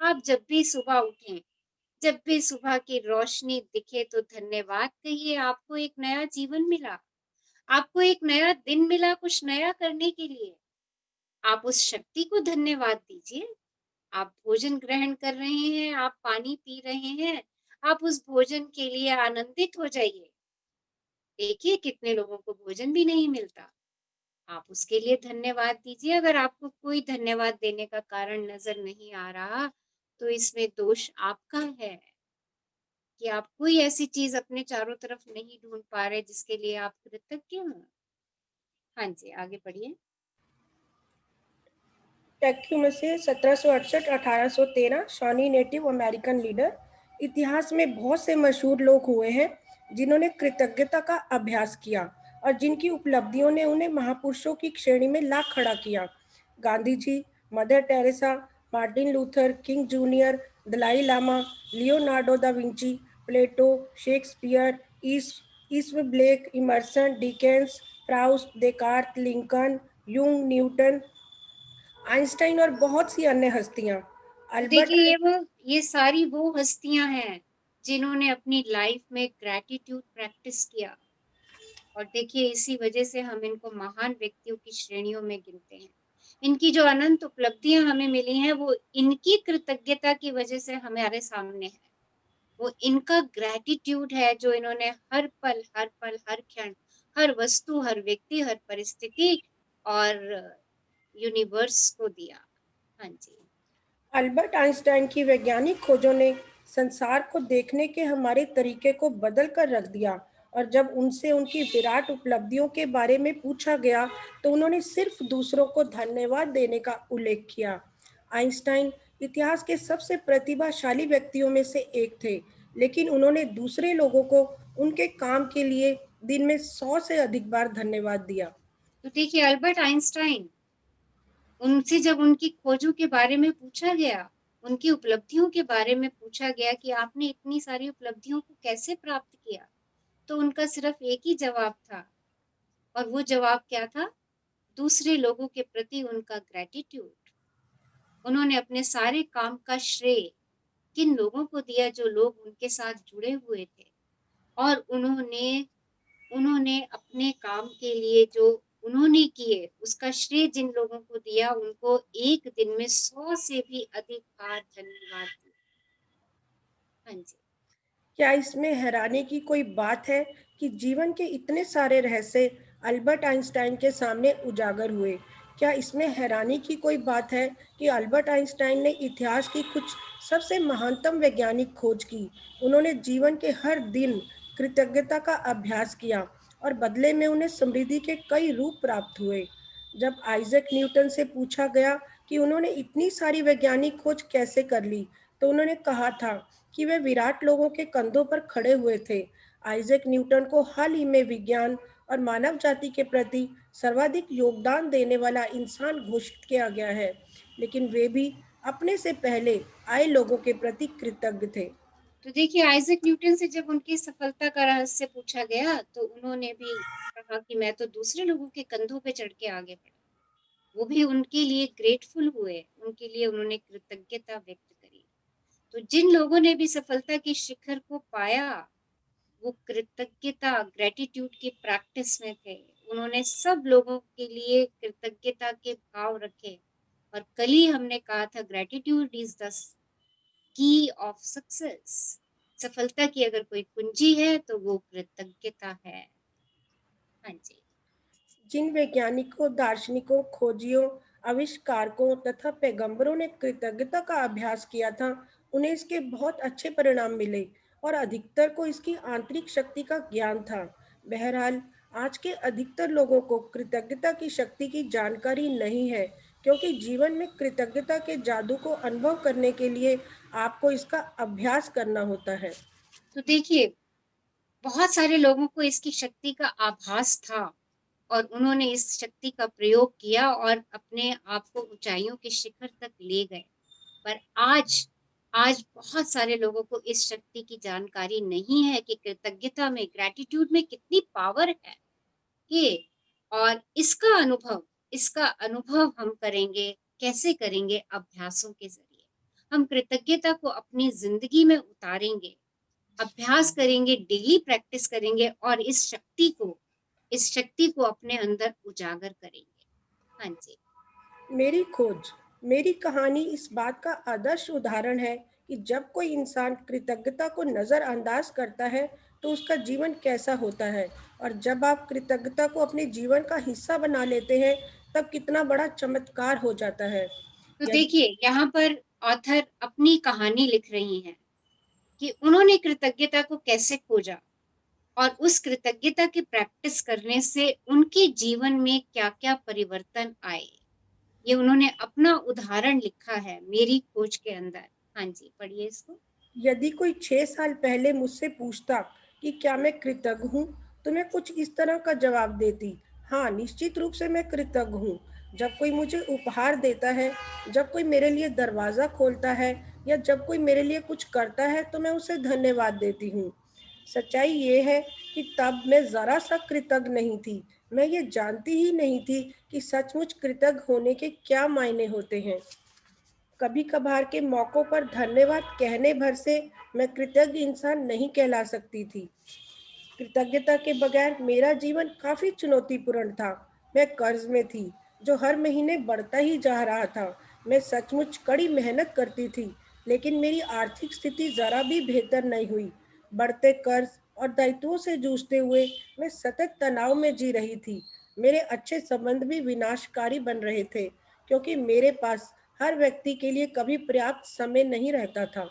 आप जब भी सुबह उठें, जब भी सुबह की रोशनी दिखे तो धन्यवाद कहिए, आपको एक नया जीवन मिला, आपको एक नया दिन मिला कुछ नया करने के लिए। आप उस शक्ति को धन्यवाद दीजिए। आप भोजन ग्रहण कर रहे हैं, आप पानी पी रहे हैं, आप उस भोजन के लिए आनंदित हो जाइए। देखिए कितने लोगों को भोजन भी नहीं मिलता, आप उसके लिए धन्यवाद दीजिए। अगर आपको कोई धन्यवाद देने का कारण नजर नहीं आ रहा, तो इसमें दोष आपका है कि आप कोई ऐसी चीज अपने चारों तरफ नहीं ढूंढ पा रहे जिसके लिए आप कृतज्ञ हो। हाँ जी, आगे बढ़िए। टैक्यू में से 1768-1813 शॉनी नेटिव अमेरिकन लीडर। इतिहास में बहुत से मशहूर लोग हुए हैं जिन्होंने कृतज्ञता का अभ्यास किया और जिनकी उपलब्धियों ने उन्हें महापुरुषों की श्रेणी में ला खड़ा किया। Gandhi ji, Mother Teresa, Martin Luther King Junior, Dalai Lama, Leonardo da Vinci, Plato, Shakespeare, ईस्व Blake, Emerson, Dickens, Proust, Descartes, Lincoln, Jung, Newton, Einstein और बहुत सी अन्य हस्तियां। तो अल्बर्ट देखिए ये सारी वो हस्तियां हैं जिन्होंने अपनी लाइफ में ग्रैटिट्यूड प्रैक्टिस किया, और देखिए इसी वजह से हम इनको महान व्यक्तियों की श्रेणियों में गिनते हैं। इनकी जो अनंत उपलब्धियां हमें मिली हैं वो इनकी कृतज्ञता की वजह से हमारे सामने है। वो इनका ग्रैटिट्यूड है जो इन्होंने हर पल हर क्षण, हर वस्तु, हर व्यक्ति, हर परिस्थिति और यूनिवर्स को दिया। हाँ जी। अल्बर्ट आइंस्टाइन की वैज्ञानिक खोजों ने संसार को देखने के हमारे तरीके को बदल कर रख दिया, और जब उनसे उनकी विराट उपलब्धियों के बारे में पूछा गया तो उन्होंने सिर्फ दूसरों को धन्यवाद देने का उल्लेख किया। आइंस्टाइन इतिहास के सबसे प्रतिभाशाली व्यक्तियों में से एक थे, लेकिन उन्होंने दूसरे लोगों को उनके काम के लिए दिन में 100 से अधिक बार धन्यवाद दिया। तो देखिए अल्बर्ट आइंस्टाइन, उनसे जब उनकी खोजों के बारे में पूछा गया, उनकी उपलब्धियों के बारे में पूछा गया कि आपने इतनी सारी उपलब्धियों को कैसे प्राप्त किया, तो उनका सिर्फ एक ही जवाब था, और वो जवाब क्या था? दूसरे लोगों के प्रति उनका ग्रैटिट्यूड। उन्होंने अपने सारे काम का श्रेय किन लोगों को दिया? जो लोग उनके साथ जुड़े हुए थे, और उन्होंने अपने काम के लिए जो उन्होंने किए उसका श्रेय जिन लोगों को दिया, उनको एक दिन में 100 से भी अधिक बार धन्यवाद दिया। हाँ जी। क्या इसमें हैरानी की कोई बात है कि जीवन के इतने सारे रहस्य अल्बर्ट आइंस्टाइन के सामने उजागर हुए? क्या इसमें हैरानी की कोई बात है कि अल्बर्ट आइंस्टाइन ने इतिहास की कुछ सबसे महानतम वैज्ञानिक खोज की? उन्होंने जीवन के हर दिन कृतज्ञता का अभ्यास किया और बदले में उन्हें समृद्धि के कई रूप प्राप्त हुए। जब आइजैक न्यूटन से पूछा गया कि उन्होंने इतनी सारी वैज्ञानिक खोज कैसे कर ली, तो उन्होंने कहा था कि वे विराट लोगों के कंधों पर खड़े हुए थे। आइजैक न्यूटन को हाल ही में विज्ञान और मानव जाति के प्रति सर्वाधिक योगदान देने वाला इंसान घोषित किया गया है, लेकिन वे भी अपने से पहले आए लोगों के प्रति कृतज्ञ थे। तो देखिए आइजैक न्यूटन से जब उनकी सफलता का रहस्य पूछा गया, तो उन्होंने भी कहा कि मैं तो दूसरे लोगों के कंधों पे चढ़ के आगे बढ़ा। वो भी उनके लिए ग्रेटफुल हुए, उनके लिए उन्होंने कृतज्ञता व्यक्त करी। तो जिन लोगों ने भी सफलता की शिखर को पाया, वो कृतज्ञता, ग्रेटिट्यूड की प्रैक्टिस में थे। उन्होंने सब लोगों के लिए कृतज्ञता के भाव रखे, और कल ही हमने कहा था gratitude is the key of success. सफलता की अगर कोई कुंजी है तो वो कृतज्ञता है। हाँ जी। जिन वैज्ञानिकों, दार्शनिकों, खोजियों, आविष्कारकों तथा पैगंबरों ने कृतज्ञता का अभ्यास किया था, उन्हें इसके बहुत अच्छे परिणाम मिले और अधिकतर को इसकी आंतरिक शक्ति का ज्ञान था। बहरहाल, आज के अधिकतर लोगों को कृतज्ञता की शक्ति की जानकारी नहीं है, क्योंकि जीवन में कृतज्ञता के जादू को अनुभव करने के लिए आपको इसका अभ्यास करना होता है। तो देखिए बहुत सारे लोगों को इसकी शक्ति का आभास था, और उन्होंने इस शक्ति का प्रयोग किया और अपने आप को ऊंचाइयों के शिखर तक ले गए। पर आज बहुत सारे लोगों को इस शक्ति की जानकारी नहीं है कि कृतज्ञता में, ग्रैटिट्यूड में कितनी पावर है ये। और इसका अनुभव हम करेंगे, कैसे करेंगे? अभ्यासों के जरिए। हम कृतज्ञता को अपनी जिंदगी में उतारेंगे, अभ्यास करेंगे, डेली प्रैक्टिस करेंगे और इस शक्ति को अपने अंदर उजागर करेंगे। हाँ जी। मेरी खोज, मेरी कहानी इस बात का आदर्श उदाहरण है कि जब कोई इंसान कृतज्ञता को नज़रअंदाज करता है तो उसका जीवन कैसा होता है, और जब आप कृतज्ञता को अपने जीवन का हिस्सा बना लेते हैं तब कितना बड़ा चमत्कार हो जाता है। तो देखिए, यहाँ पर ऑथर अपनी कहानी लिख रही हैं कि उन्होंने कृतज्ञता को कैसे खोजा और उस कृतज्ञता की प्रैक्टिस करने से उनके जीवन में क्या-क्या परिवर्तन आए। ये उन्होंने अपना उदाहरण लिखा है मेरी खोज के अंदर। हाँ जी, पढ़िए इसको। यदि कोई 6 साल पहले मुझसे पूछता कि क्या मैं कृतज्ञ हूँ, तो मैं कुछ इस तरह का जवाब देती, हाँ, निश्चित रूप से मैं कृतज्ञ हूँ। जब कोई मुझे उपहार देता है, जब कोई मेरे लिए दरवाज़ा खोलता है या जब कोई मेरे लिए कुछ करता है तो मैं उसे धन्यवाद देती हूँ। सच्चाई ये है कि तब मैं ज़रा सा कृतज्ञ नहीं थी। मैं ये जानती ही नहीं थी कि सचमुच कृतज्ञ होने के क्या मायने होते हैं। कभी कभार के मौक़ों पर धन्यवाद कहने भर से मैं कृतज्ञ इंसान नहीं कहला सकती थी। कृतज्ञता के बगैर मेरा जीवन काफ़ी चुनौतीपूर्ण था। मैं कर्ज में थी, जो हर महीने बढ़ता ही जा रहा था। मैं सचमुच कड़ी मेहनत करती थी, लेकिन मेरी आर्थिक स्थिति ज़रा भी बेहतर नहीं हुई। बढ़ते कर्ज और दायित्वों से जूझते हुए मैं सतत तनाव में जी रही थी। मेरे अच्छे संबंध भी विनाशकारी बन रहे थे, क्योंकि मेरे पास हर व्यक्ति के लिए कभी पर्याप्त समय नहीं रहता था।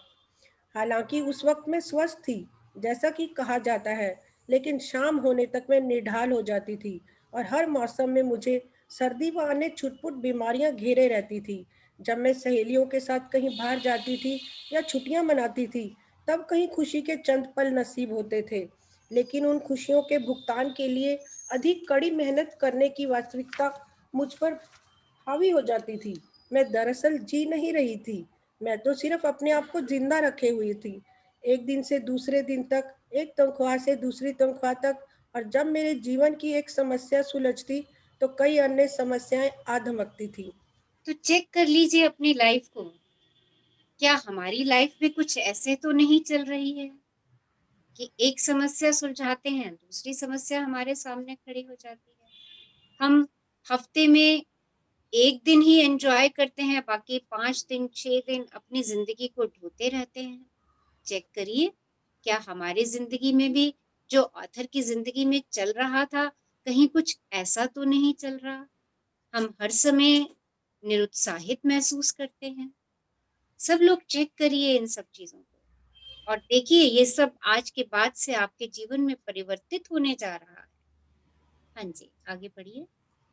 हालांकि उस वक्त मैं स्वस्थ थी, जैसा कि कहा जाता है, लेकिन शाम होने तक मैं निढाल हो जाती थी और हर मौसम में मुझे सर्दी व अन्य छुटपुट बीमारियां घेरे रहती थी। जब मैं सहेलियों के साथ कहीं बाहर जाती थी या छुट्टियां मनाती थी, तब कहीं खुशी के चंद पल नसीब होते थे, लेकिन उन खुशियों के भुगतान के लिए अधिक कड़ी मेहनत करने की वास्तविकता मुझ पर हावी हो जाती थी। मैं दरअसल जी नहीं रही थी, मैं तो सिर्फ अपने आप को जिंदा रखे हुई थी, एक दिन से दूसरे दिन तक, एक तनख्वाह से दूसरी तनख्वाह तक। और जब मेरे जीवन की एक समस्या सुलझती तो कई अन्य समस्याएं आ धमकती थी। तो चेक कर लीजिए अपनी लाइफ को। क्या हमारी लाइफ में कुछ ऐसे तो नहीं चल रही है कि एक समस्या सुलझाते हैं, दूसरी समस्या हमारे सामने खड़ी हो जाती है। हम हफ्ते में 1 दिन ही एन्जॉय करते हैं, बाकी 5 दिन, 6 दिन अपनी ज़िंदगी को ढोते रहते हैं। चेक करिए, क्या हमारी ज़िंदगी में भी जो ऑथर की ज़िंदगी में चल रहा था, कहीं कुछ ऐसा तो नहीं चल रहा? हम हर समय निरुत्साहित महसूस करते हैं। सब लोग चेक करिए इन सब चीज़ों को और देखिए ये सब आज के बाद से आपके जीवन में परिवर्तित होने जा रहा है। हाँ जी, आगे बढ़िए।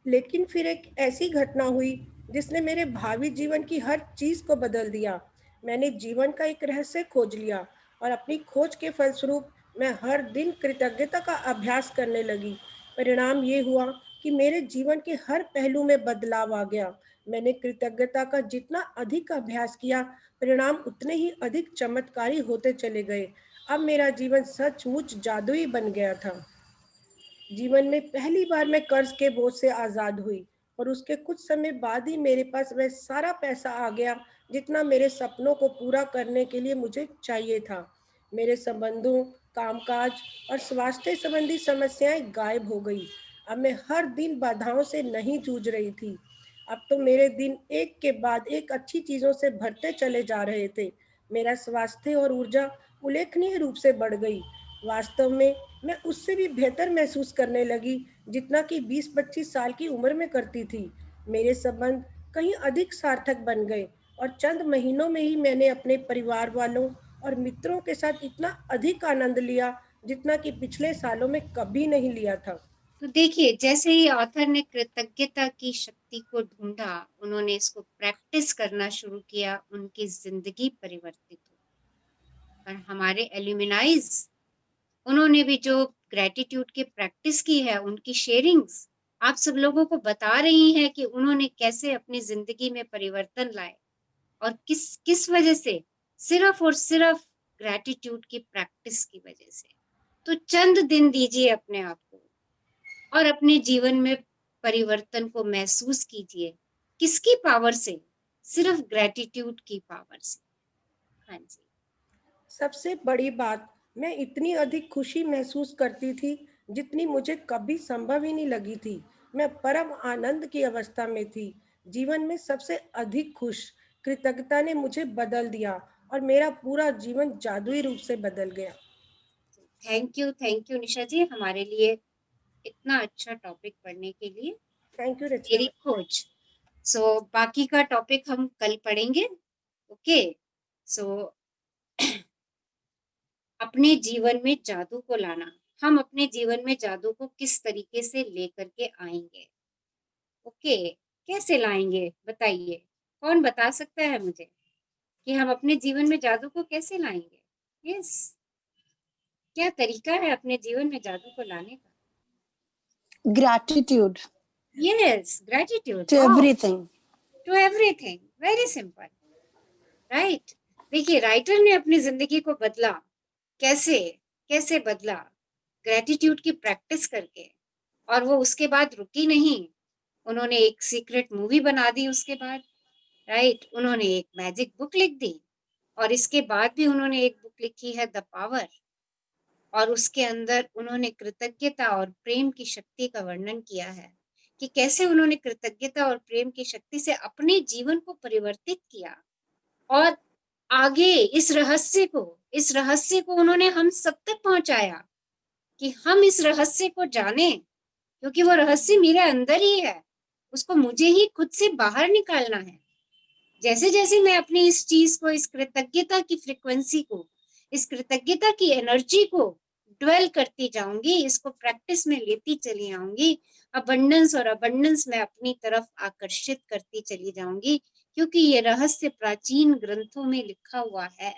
लेकिन फिर एक ऐसी घटना हुई जिसने मेरे भावी जीवन की हर चीज को बदल दिया। मैंने जीवन का एक रहस्य खोज लिया और अपनी खोज के फलस्वरूप मैं हर दिन कृतज्ञता का अभ्यास करने लगी। परिणाम ये हुआ कि मेरे जीवन के हर पहलू में बदलाव आ गया। मैंने कृतज्ञता का जितना अधिक अभ्यास किया, परिणाम उतने ही अधिक चमत्कारी होते चले गए। अब मेरा जीवन सचमुच जादुई बन गया था। जीवन में पहली बार मैं कर्ज के बोझ से आज़ाद हुई और उसके कुछ समय बाद ही मेरे पास वह सारा पैसा आ गया जितना मेरे सपनों को पूरा करने के लिए मुझे चाहिए था। मेरे संबंधों, कामकाज और स्वास्थ्य संबंधी समस्याएं गायब हो गई। अब मैं हर दिन बाधाओं से नहीं जूझ रही थी। अब तो मेरे दिन एक के बाद एक अच्छी चीज़ों से भरते चले जा रहे थे। मेरा स्वास्थ्य और ऊर्जा उल्लेखनीय रूप से बढ़ गई। वास्तव में मैं उससे भी बेहतर महसूस करने लगी जितना कि 20-25 साल की उम्र में करती थी। मेरे संबंध कहीं अधिक सार्थक बन गए और चंद महीनों में ही मैंने अपने परिवार वालों और मित्रों के साथ इतना अधिक आनंद लिया जितना कि पिछले सालों में कभी नहीं लिया था। तो देखिए, जैसे ही ऑथर ने कृतज्ञता की शक्ति को ढूँढा, उन्होंने इसको प्रैक्टिस करना शुरू किया, उनकी ज़िंदगी परिवर्तित हुई। और हमारे एल्यूमिनाइज़, उन्होंने भी जो ग्रैटिट्यूड की प्रैक्टिस की है, उनकी शेयरिंग्स आप सब लोगों को बता रही हैं कि उन्होंने कैसे अपनी ज़िंदगी में परिवर्तन लाए और किस वजह से, सिर्फ़ और सिर्फ़ ग्रैटिट्यूड की प्रैक्टिस की वजह से। तो चंद दिन दीजिए अपने आप को और अपने जीवन में परिवर्तन को महसूस कीजिए। किसकी पावर से? सिर्फ ग्रैटिट्यूड की पावर से। हाँ जी। सबसे बड़ी बात, मैं इतनी अधिक खुशी महसूस करती थी जितनी मुझे कभी संभव ही नहीं लगी थी। मैं परम आनंद की अवस्था में थी, जीवन में सबसे अधिक खुश। कृतज्ञता ने मुझे बदल दिया और मेरा पूरा जीवन जादुई रूप से बदल गया। थैंक यू निशा जी, हमारे लिए इतना अच्छा टॉपिक पढ़ने के लिए। थैंक यू रचना। मेरी खोज। सो बाकी का टॉपिक हम कल पढ़ेंगे। ओके, सो अपने जीवन में जादू को लाना, हम अपने जीवन में जादू को किस तरीके से लेकर के आएंगे? ओके, कैसे लाएंगे बताइए? कौन बता सकता है मुझे कि हम अपने जीवन में जादू को कैसे लाएंगे? यस, क्या तरीका है अपने जीवन में जादू को लाने का? Gratitude Yes, gratitude. to Wow. everything. To everything. Very simple. Right. देखिए, राइटर ने अपनी जिंदगी को बदला। कैसे? कैसे बदला? ग्रेटिट्यूड की प्रैक्टिस करके। और वो उसके बाद रुकी नहीं, उन्होंने एक सीक्रेट मूवी बना दी उसके बाद। राइट, उन्होंने एक मैजिक बुक लिख दी, और इसके बाद भी उन्होंने एक बुक लिखी है द पावर, और उसके अंदर उन्होंने कृतज्ञता और प्रेम की शक्ति का वर्णन किया है कि कैसे उन्होंने कृतज्ञता और प्रेम की शक्ति से अपने जीवन को परिवर्तित किया, और आगे इस रहस्य को उन्होंने हम सब तक पहुंचाया कि हम इस रहस्य को जाने, क्योंकि वो रहस्य मेरे अंदर ही है, उसको मुझे ही खुद से बाहर निकालना है। जैसे जैसे मैं अपनी इस चीज को, इस कृतज्ञता की फ्रीक्वेंसी को, इस कृतज्ञता की एनर्जी को ड्वेल करती जाऊंगी, इसको प्रैक्टिस में लेती चली आऊंगी, अबंडेंस और अबंडेंस में अपनी तरफ आकर्षित करती चली जाऊंगी, क्योंकि ये रहस्य प्राचीन ग्रंथों में लिखा हुआ है,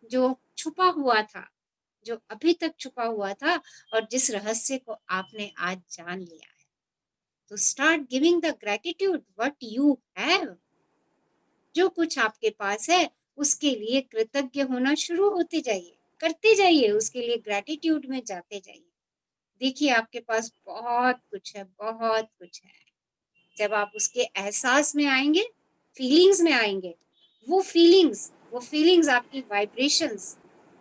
जो छुपा हुआ था, जो अभी तक छुपा हुआ था, और जिस रहस्य को आपने आज जान लिया है। तो start giving the gratitude what you have. जो कुछ आपके पास है उसके लिए कृतज्ञ होना शुरू होते जाइए, करते जाइए, उसके लिए ग्रेटिट्यूड में जाते जाइए। देखिए, आपके पास बहुत कुछ है, बहुत कुछ है। जब आप उसके एहसास में आएंगे, फीलिंग्स में आएंगे, वो फीलिंग्स आपकी वाइब्रेशंस,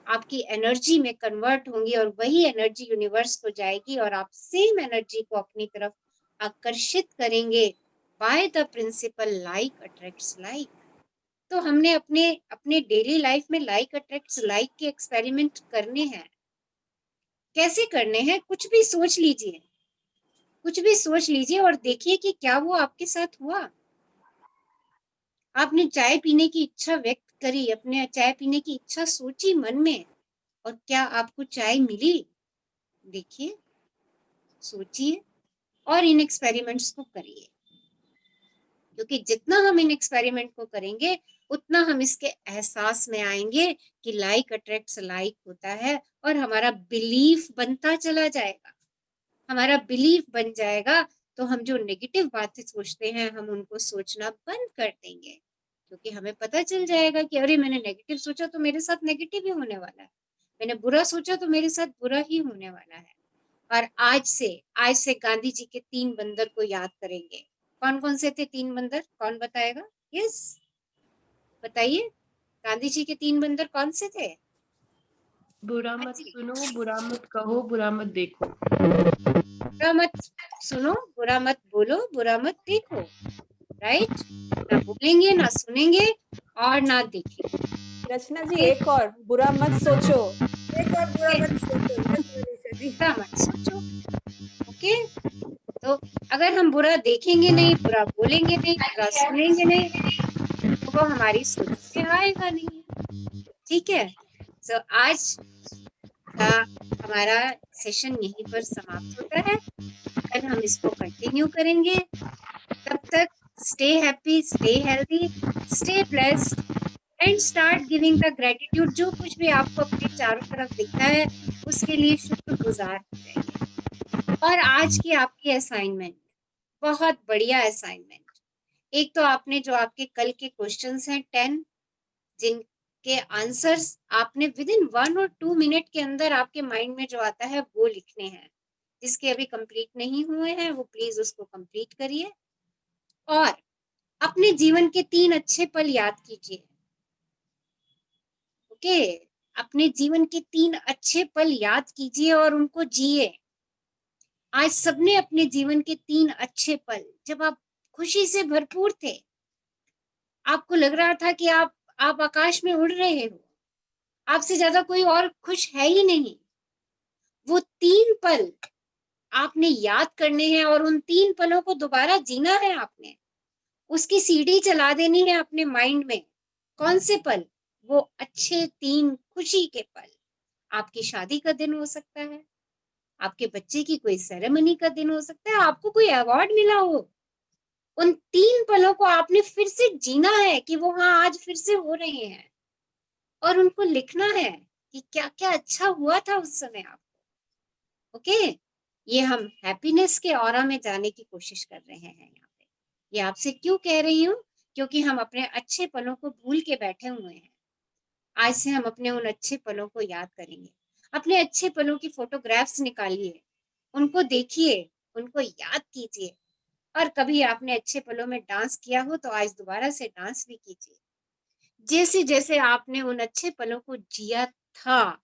आपकी एनर्जी में कन्वर्ट होंगी, और वही एनर्जी यूनिवर्स को जाएगी, और आप सेम एनर्जी को अपनी तरफ आकर्षित करेंगे by the principle like attracts like. तो हमने अपने डेली लाइफ में लाइक अट्रैक्ट्स लाइक के एक्सपेरिमेंट करने हैं। कैसे करने हैं? कुछ भी सोच लीजिए और देखिए कि क्या वो आपके साथ हुआ। आपने चाय पीने की इच्छा व्यक्त करी, अपने चाय पीने की इच्छा सोची मन में, और क्या आपको चाय मिली? देखिए, सोचिए, और इन एक्सपेरिमेंट्स को करिए, क्योंकि जितना हम इन एक्सपेरिमेंट को करेंगे उतना हम इसके एहसास में आएंगे कि लाइक अट्रैक्ट्स लाइक होता है, और हमारा बिलीफ बनता चला जाएगा। हमारा बिलीफ बन जाएगा तो हम जो नेगेटिव बातें सोचते हैं हम उनको सोचना बंद कर देंगे, क्योंकि हमें पता चल जाएगा कि अरे, मैंने नेगेटिव सोचा तो मेरे साथ नेगेटिव ही होने वाला है, मैंने बुरा सोचा तो मेरे साथ बुरा ही होने वाला है। और आज से गांधी जी के 3 बंदर को याद करेंगे। कौन कौन से थे 3 बंदर? कौन बताएगा? यस, बताइए, गांधी जी के 3 बंदर कौन से थे? बुरा मत सुनो, बुरा मत कहो, बुरा मत देखो। बुरा मत सुनो, बुरा मत बोलो, बुरा मत देखो। राइट, ना बोलेंगे, ना सुनेंगे, और ना देखेंगे। रचना जी, एक और, बुरा मत सोचो। एक और, बुरा मत सोचो। बुरा मत सोचो। ओके, तो अगर हम बुरा देखेंगे नहीं, बुरा बोलेंगे नहीं, बुरा सुनेंगे नहीं, तो वो हमारी सोच में आएगा नहीं। ठीक है, तो आज का हमारा सेशन यहीं पर समाप्त होता है। कल हम इसको कंटिन्यू करेंगे। तब तक stay happy, stay healthy, stay blessed, and start giving the gratitude. जो कुछ भी आपको अपने चारों तरफ दिखता है उसके लिए शुक्रगुजार हो जाइए। और आज की आपकी असाइनमेंट बहुत बढ़िया असाइनमेंट। एक तो आपने जो आपके कल के क्वेश्चंस हैं 10, जिनके आंसर्स आपने विद इन 1 और 2 मिनट के अंदर आपके माइंड में जो आता है वो लिखने हैं। जिसके अभी कंप्लीट नहीं हुए हैं वो प्लीज उसको कंप्लीट करिए, और अपने जीवन के 3 अच्छे पल याद कीजिए। ओके, अपने जीवन के 3 अच्छे पल याद कीजिए और उनको जिए। आज सबने अपने जीवन के 3 अच्छे पल, जब आप खुशी से भरपूर थे, आपको लग रहा था कि आप आकाश में उड़ रहे हो, आपसे ज्यादा कोई और खुश है ही नहीं, वो 3 पल आपने याद करने हैं और उन 3 पलों को दोबारा जीना है आपने। उसकी सीडी चला देनी है अपने माइंड में। कौन से पल? वो अच्छे 3 खुशी के पल। आपकी शादी का दिन हो सकता है, आपके बच्चे की कोई सेरेमनी का दिन हो सकता है, आपको कोई अवार्ड मिला हो। उन 3 पलों को आपने फिर से जीना है कि वो हाँ आज फिर से हो रहे हैं, और उनको लिखना है कि क्या क्या अच्छा हुआ था उस समय आपको। ओके, ये हम हैप्पीनेस के ऑरा में जाने की कोशिश कर रहे हैं यहाँ पे। ये आपसे क्यों कह रही हूँ? क्योंकि हम अपने अच्छे पलों को भूल के बैठे हुए हैं। आज से हम अपने उन अच्छे पलों को याद करेंगे। अपने अच्छे पलों की फोटोग्राफ्स निकालिए, उनको देखिए, उनको याद कीजिए, और कभी आपने अच्छे पलों में डांस किया हो तो आज दोबारा से डांस भी कीजिए। जैसे जैसे आपने उन अच्छे पलों को जिया था,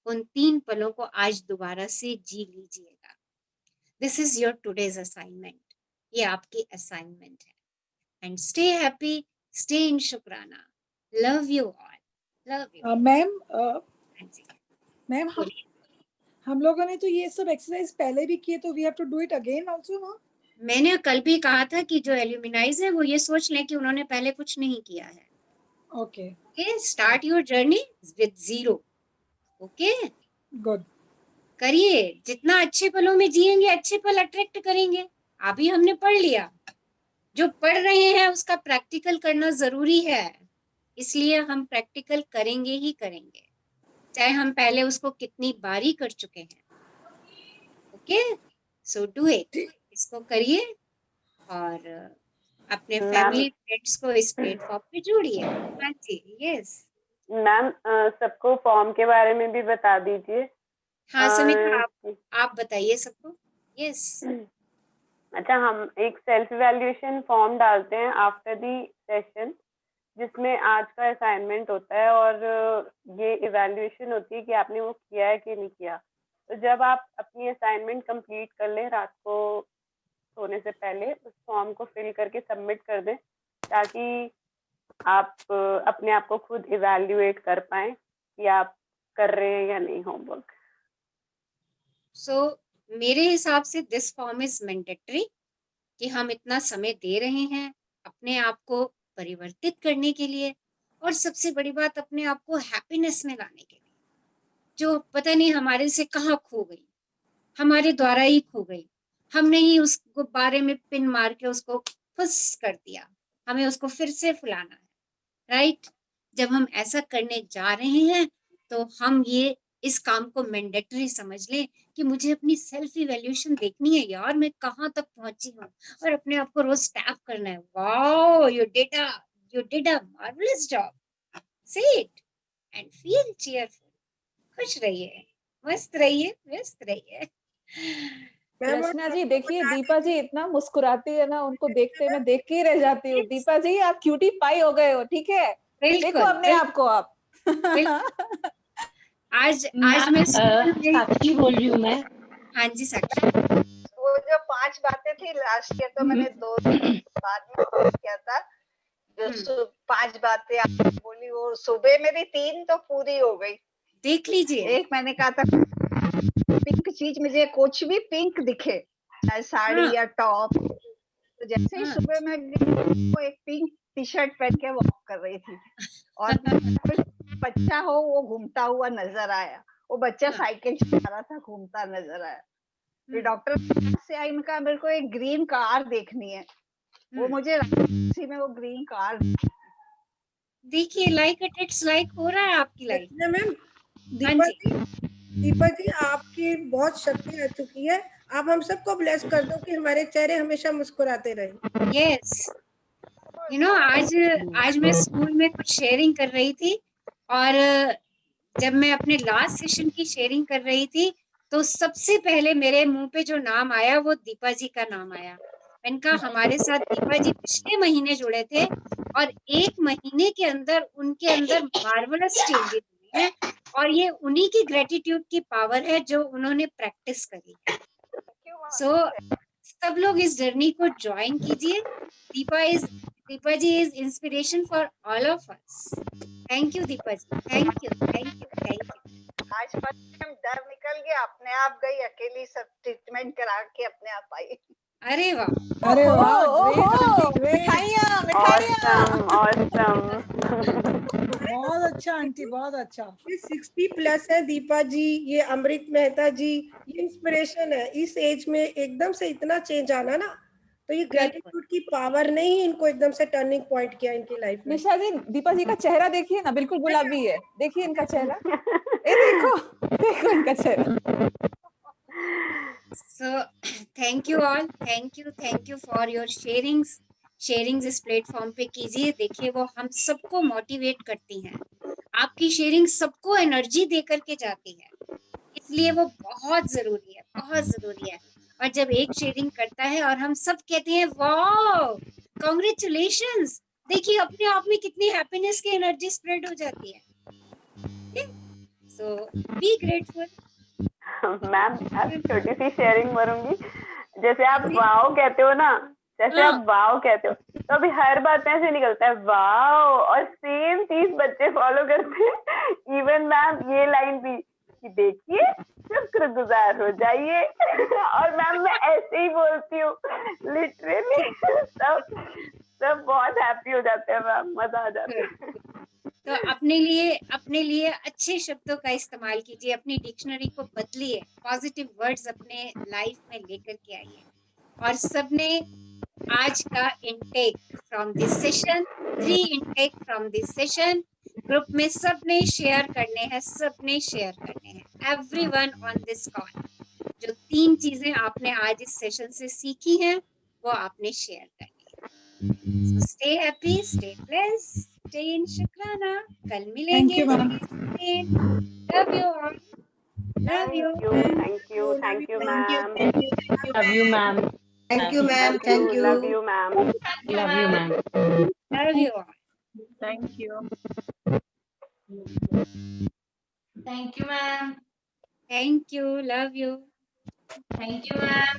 उन 3 पलों को आज दोबारा से जी लीजिएगा। This is your today's assignment. ये आपकी असाइनमेंट है। And stay happy, stay in शुक्राना। Love you all, love you. Ma'am ma'am हम लोगों ने तो ये सब एक्सरसाइज पहले भी किए, तो we have to do it again also ना? मैंने कल भी कहा था कि जो एल्यूमिनाइज है वो ये सोच लें कि उन्होंने पहले कुछ नहीं किया है। Okay okay, start your journey with 0। Okay, good. करिए। जितना अच्छे पलों में जिएंगे, अच्छे पल अट्रैक्ट करेंगे। अभी हमने पढ़ लिया, जो पढ़ रहे हैं उसका प्रैक्टिकल करना जरूरी है, इसलिए हम प्रैक्टिकल करेंगे ही करेंगे, चाहे हम पहले उसको कितनी बारी कर चुके हैं। Okay, so do it. इसको करिए और अपने फैमिली फ्रेंड्स को इस प्लेटफॉर्म पे जोड़िए। हाँ जी, यस मैम, सबको फॉर्म के बारे में भी बता दीजिए। हाँ समिता, आप बताइए सबको। यस अच्छा, हम एक सेल्फ इवैल्यूएशन फॉर्म डालते हैं आफ्टर दी सेशन, जिसमें आज का असाइनमेंट होता है और ये इवैल्यूएशन होती है कि आपने वो किया है कि नहीं किया। तो जब आप अपनी असाइनमेंट कंप्लीट कर लें रात को सोने से पहले, उस फॉर्म को फिल करके सबमिट कर दें, ताकि आप अपने आप को खुद इवैल्यूएट कर पाएं कि आप कर रहे हैं या नहीं होमवर्क। सो मेरे हिसाब से दिस फॉर्म इज मैंडेटरी, कि हम इतना समय दे रहे हैं अपने आप को परिवर्तित करने के लिए, और सबसे बड़ी बात अपने आप को हैप्पीनेस में लाने के लिए, जो पता नहीं हमारे से कहाँ खो गई, हमारे द्वारा ही खो गई। हमने ही उस गुब्बारे में पिन मार के उसको फुस कर दिया, हमें उसको फिर से फुलाना है, राइट? जब हम ऐसा करने जा रहे हैं तो हम ये इस काम को मैंडेटरी समझ लें कि मुझे अपनी सेल्फ इवैल्यूएशन देखनी है यार, मैं कहाँ तक पहुंची हूँ, और अपने आप को रोज टैप करना है। Wow, you did a marvellous job. से इट एंड फील चीयरफुल। खुश रहिए, मस्त रहिए, व्यस्त रहिए। रचना जी देखिए, दीपा जी इतना मुस्कुराती है ना, उनको देखते मैं देख के ही रह जाती हूँ। दीपा जी आप क्यूटी पाई हो गए हो, ठीक है? देखो अपने आप को आप। आज मैं साक्षी बोल रही हूँ मैं। हाँ जी साक्षी। वो जो 5 बातें थी लास्ट के, तो मैंने 2 बाद में किया था। जो 5 बातें आप बोली, वो सुबह मेरी 3 तो पूरी हो गई। देख लीजिए। एक मैंने कहा था पिंक चीज, मुझे कुछ भी पिंक दिखे, चाहे साड़ी या टॉप, तो जैसे ही सुबह मैं वो एक पिंक टी शर्ट पहन के वॉक कर रही थी, और कोई बच्चा हो वो घूमता हुआ नजर आया, वो बच्चा साइकिल चला रहा था, घूमता नजर आया। फिर डॉक्टर से आई, उनका मेरे को एक ग्रीन कार देखनी है, वो मुझे उसी में वो ग्रीन कार। देखिए, लाइक इट, इट्स लाइक हो रहा है आपकी लाइफ में। मैम दीपा जी आपकी बहुत शक्ति आ चुकी है, आप हम सबको ब्लेस कर दो कि हमारे चेहरे हमेशा मुस्कुराते रहे। यस, यू नो, आज मैं स्कूल में कुछ शेयरिंग कर रही थी, और जब मैं अपने लास्ट सेशन की शेयरिंग कर रही थी तो सबसे पहले मेरे मुंह पे जो नाम आया वो दीपा जी का नाम आया। इनका हमारे साथ दीपा जी पिछले महीने जुड़े थे और 1 महीने के अंदर उनके अंदर मार्वलस चेंजेस हुए हैं, और ये उन्हीं की ग्रेटिट्यूड की पावर है जो उन्होंने प्रैक्टिस करी है। सो सब लोग इस जर्नी को ज्वाइन कीजिए। Deepa ji is inspiration for all of us. Thank you Deepa ji, thank you thank you thank you. आज फर्स्ट टाइम डर निकल गया, अपने आप गई, अकेली सब ट्रीटमेंट करा के अपने आप आई। अरे वाह, अरे वाह, मिठाइयाँ ऑसम ऑसम। बहुत अच्छा आंटी, बहुत अच्छा। ये 60 प्लस है दीपा जी, ये अमृत मेहता जी, ये इंस्पिरेशन है। इस एज में एकदम से इतना चेंज आना ना, तो ये ग्रेटिट्यूड की पावर ने ही इनको एकदम से टर्निंग पॉइंट किया इनकी लाइफ में। निशा जी, दीपा जी का चेहरा देखिए ना, बिल्कुल गुलाबी है, देखिए इनका चेहरा, ए देखो देखो इनका चेहरा। So thank you all, thank you for your sharings इस प्लेटफॉर्म पे कीजिए। देखिए वो हम सबको मोटिवेट करती हैं, आपकी शेयरिंग सबको एनर्जी दे करके जाती है, इसलिए वो बहुत जरूरी है, बहुत जरूरी है। और जब एक शेयरिंग करता है और हम सब कहते हैं वाह कांग्रेचुलेशंस, देखिए अपने आप में कितनी हैप्पीनेस की एनर्जी स्प्रेड हो जाती है। सो बी ग्रेटफुल। मैम अभी छोटी सी शेयरिंग करूंगी। जैसे आप वाओ कहते हो ना, जैसे आप वाओ कहते हो, तो अभी हर बात में ऐसे निकलता है वाओ, और सेम चीज बच्चे फॉलो करते हैं। इवन मैम ये लाइन भी कि देखिए शुक्रगुजार हो जाइए। और मैम मैं ऐसे ही बोलती हूँ लिटरली, सब बहुत हैप्पी हो जाते हैं मैम, मजा आ जाता है। तो अपने लिए अच्छे शब्दों का इस्तेमाल कीजिए, अपनी डिक्शनरी को बदलिए, पॉजिटिव वर्ड्स अपने लाइफ में लेकर के आइए। और सबने आज का intake from this session, 3 intake from this session group में सबने शेयर करने हैं, एवरीवन ऑन दिस कॉल। जो 3 चीजें आपने आज इस सेशन से सीखी हैं वो आपने शेयर करनी है। So stay happy, stay blessed, stay in Shukrana. कल मिलेंगे। Love you all. Love you. Thank you ma'am. Love you ma'am. Thank you ma'am, thank you. Love you ma'am. Love you ma'am. Love you all. Thank you. Thank you, ma'am. Thank you. Love you. Thank you, ma'am.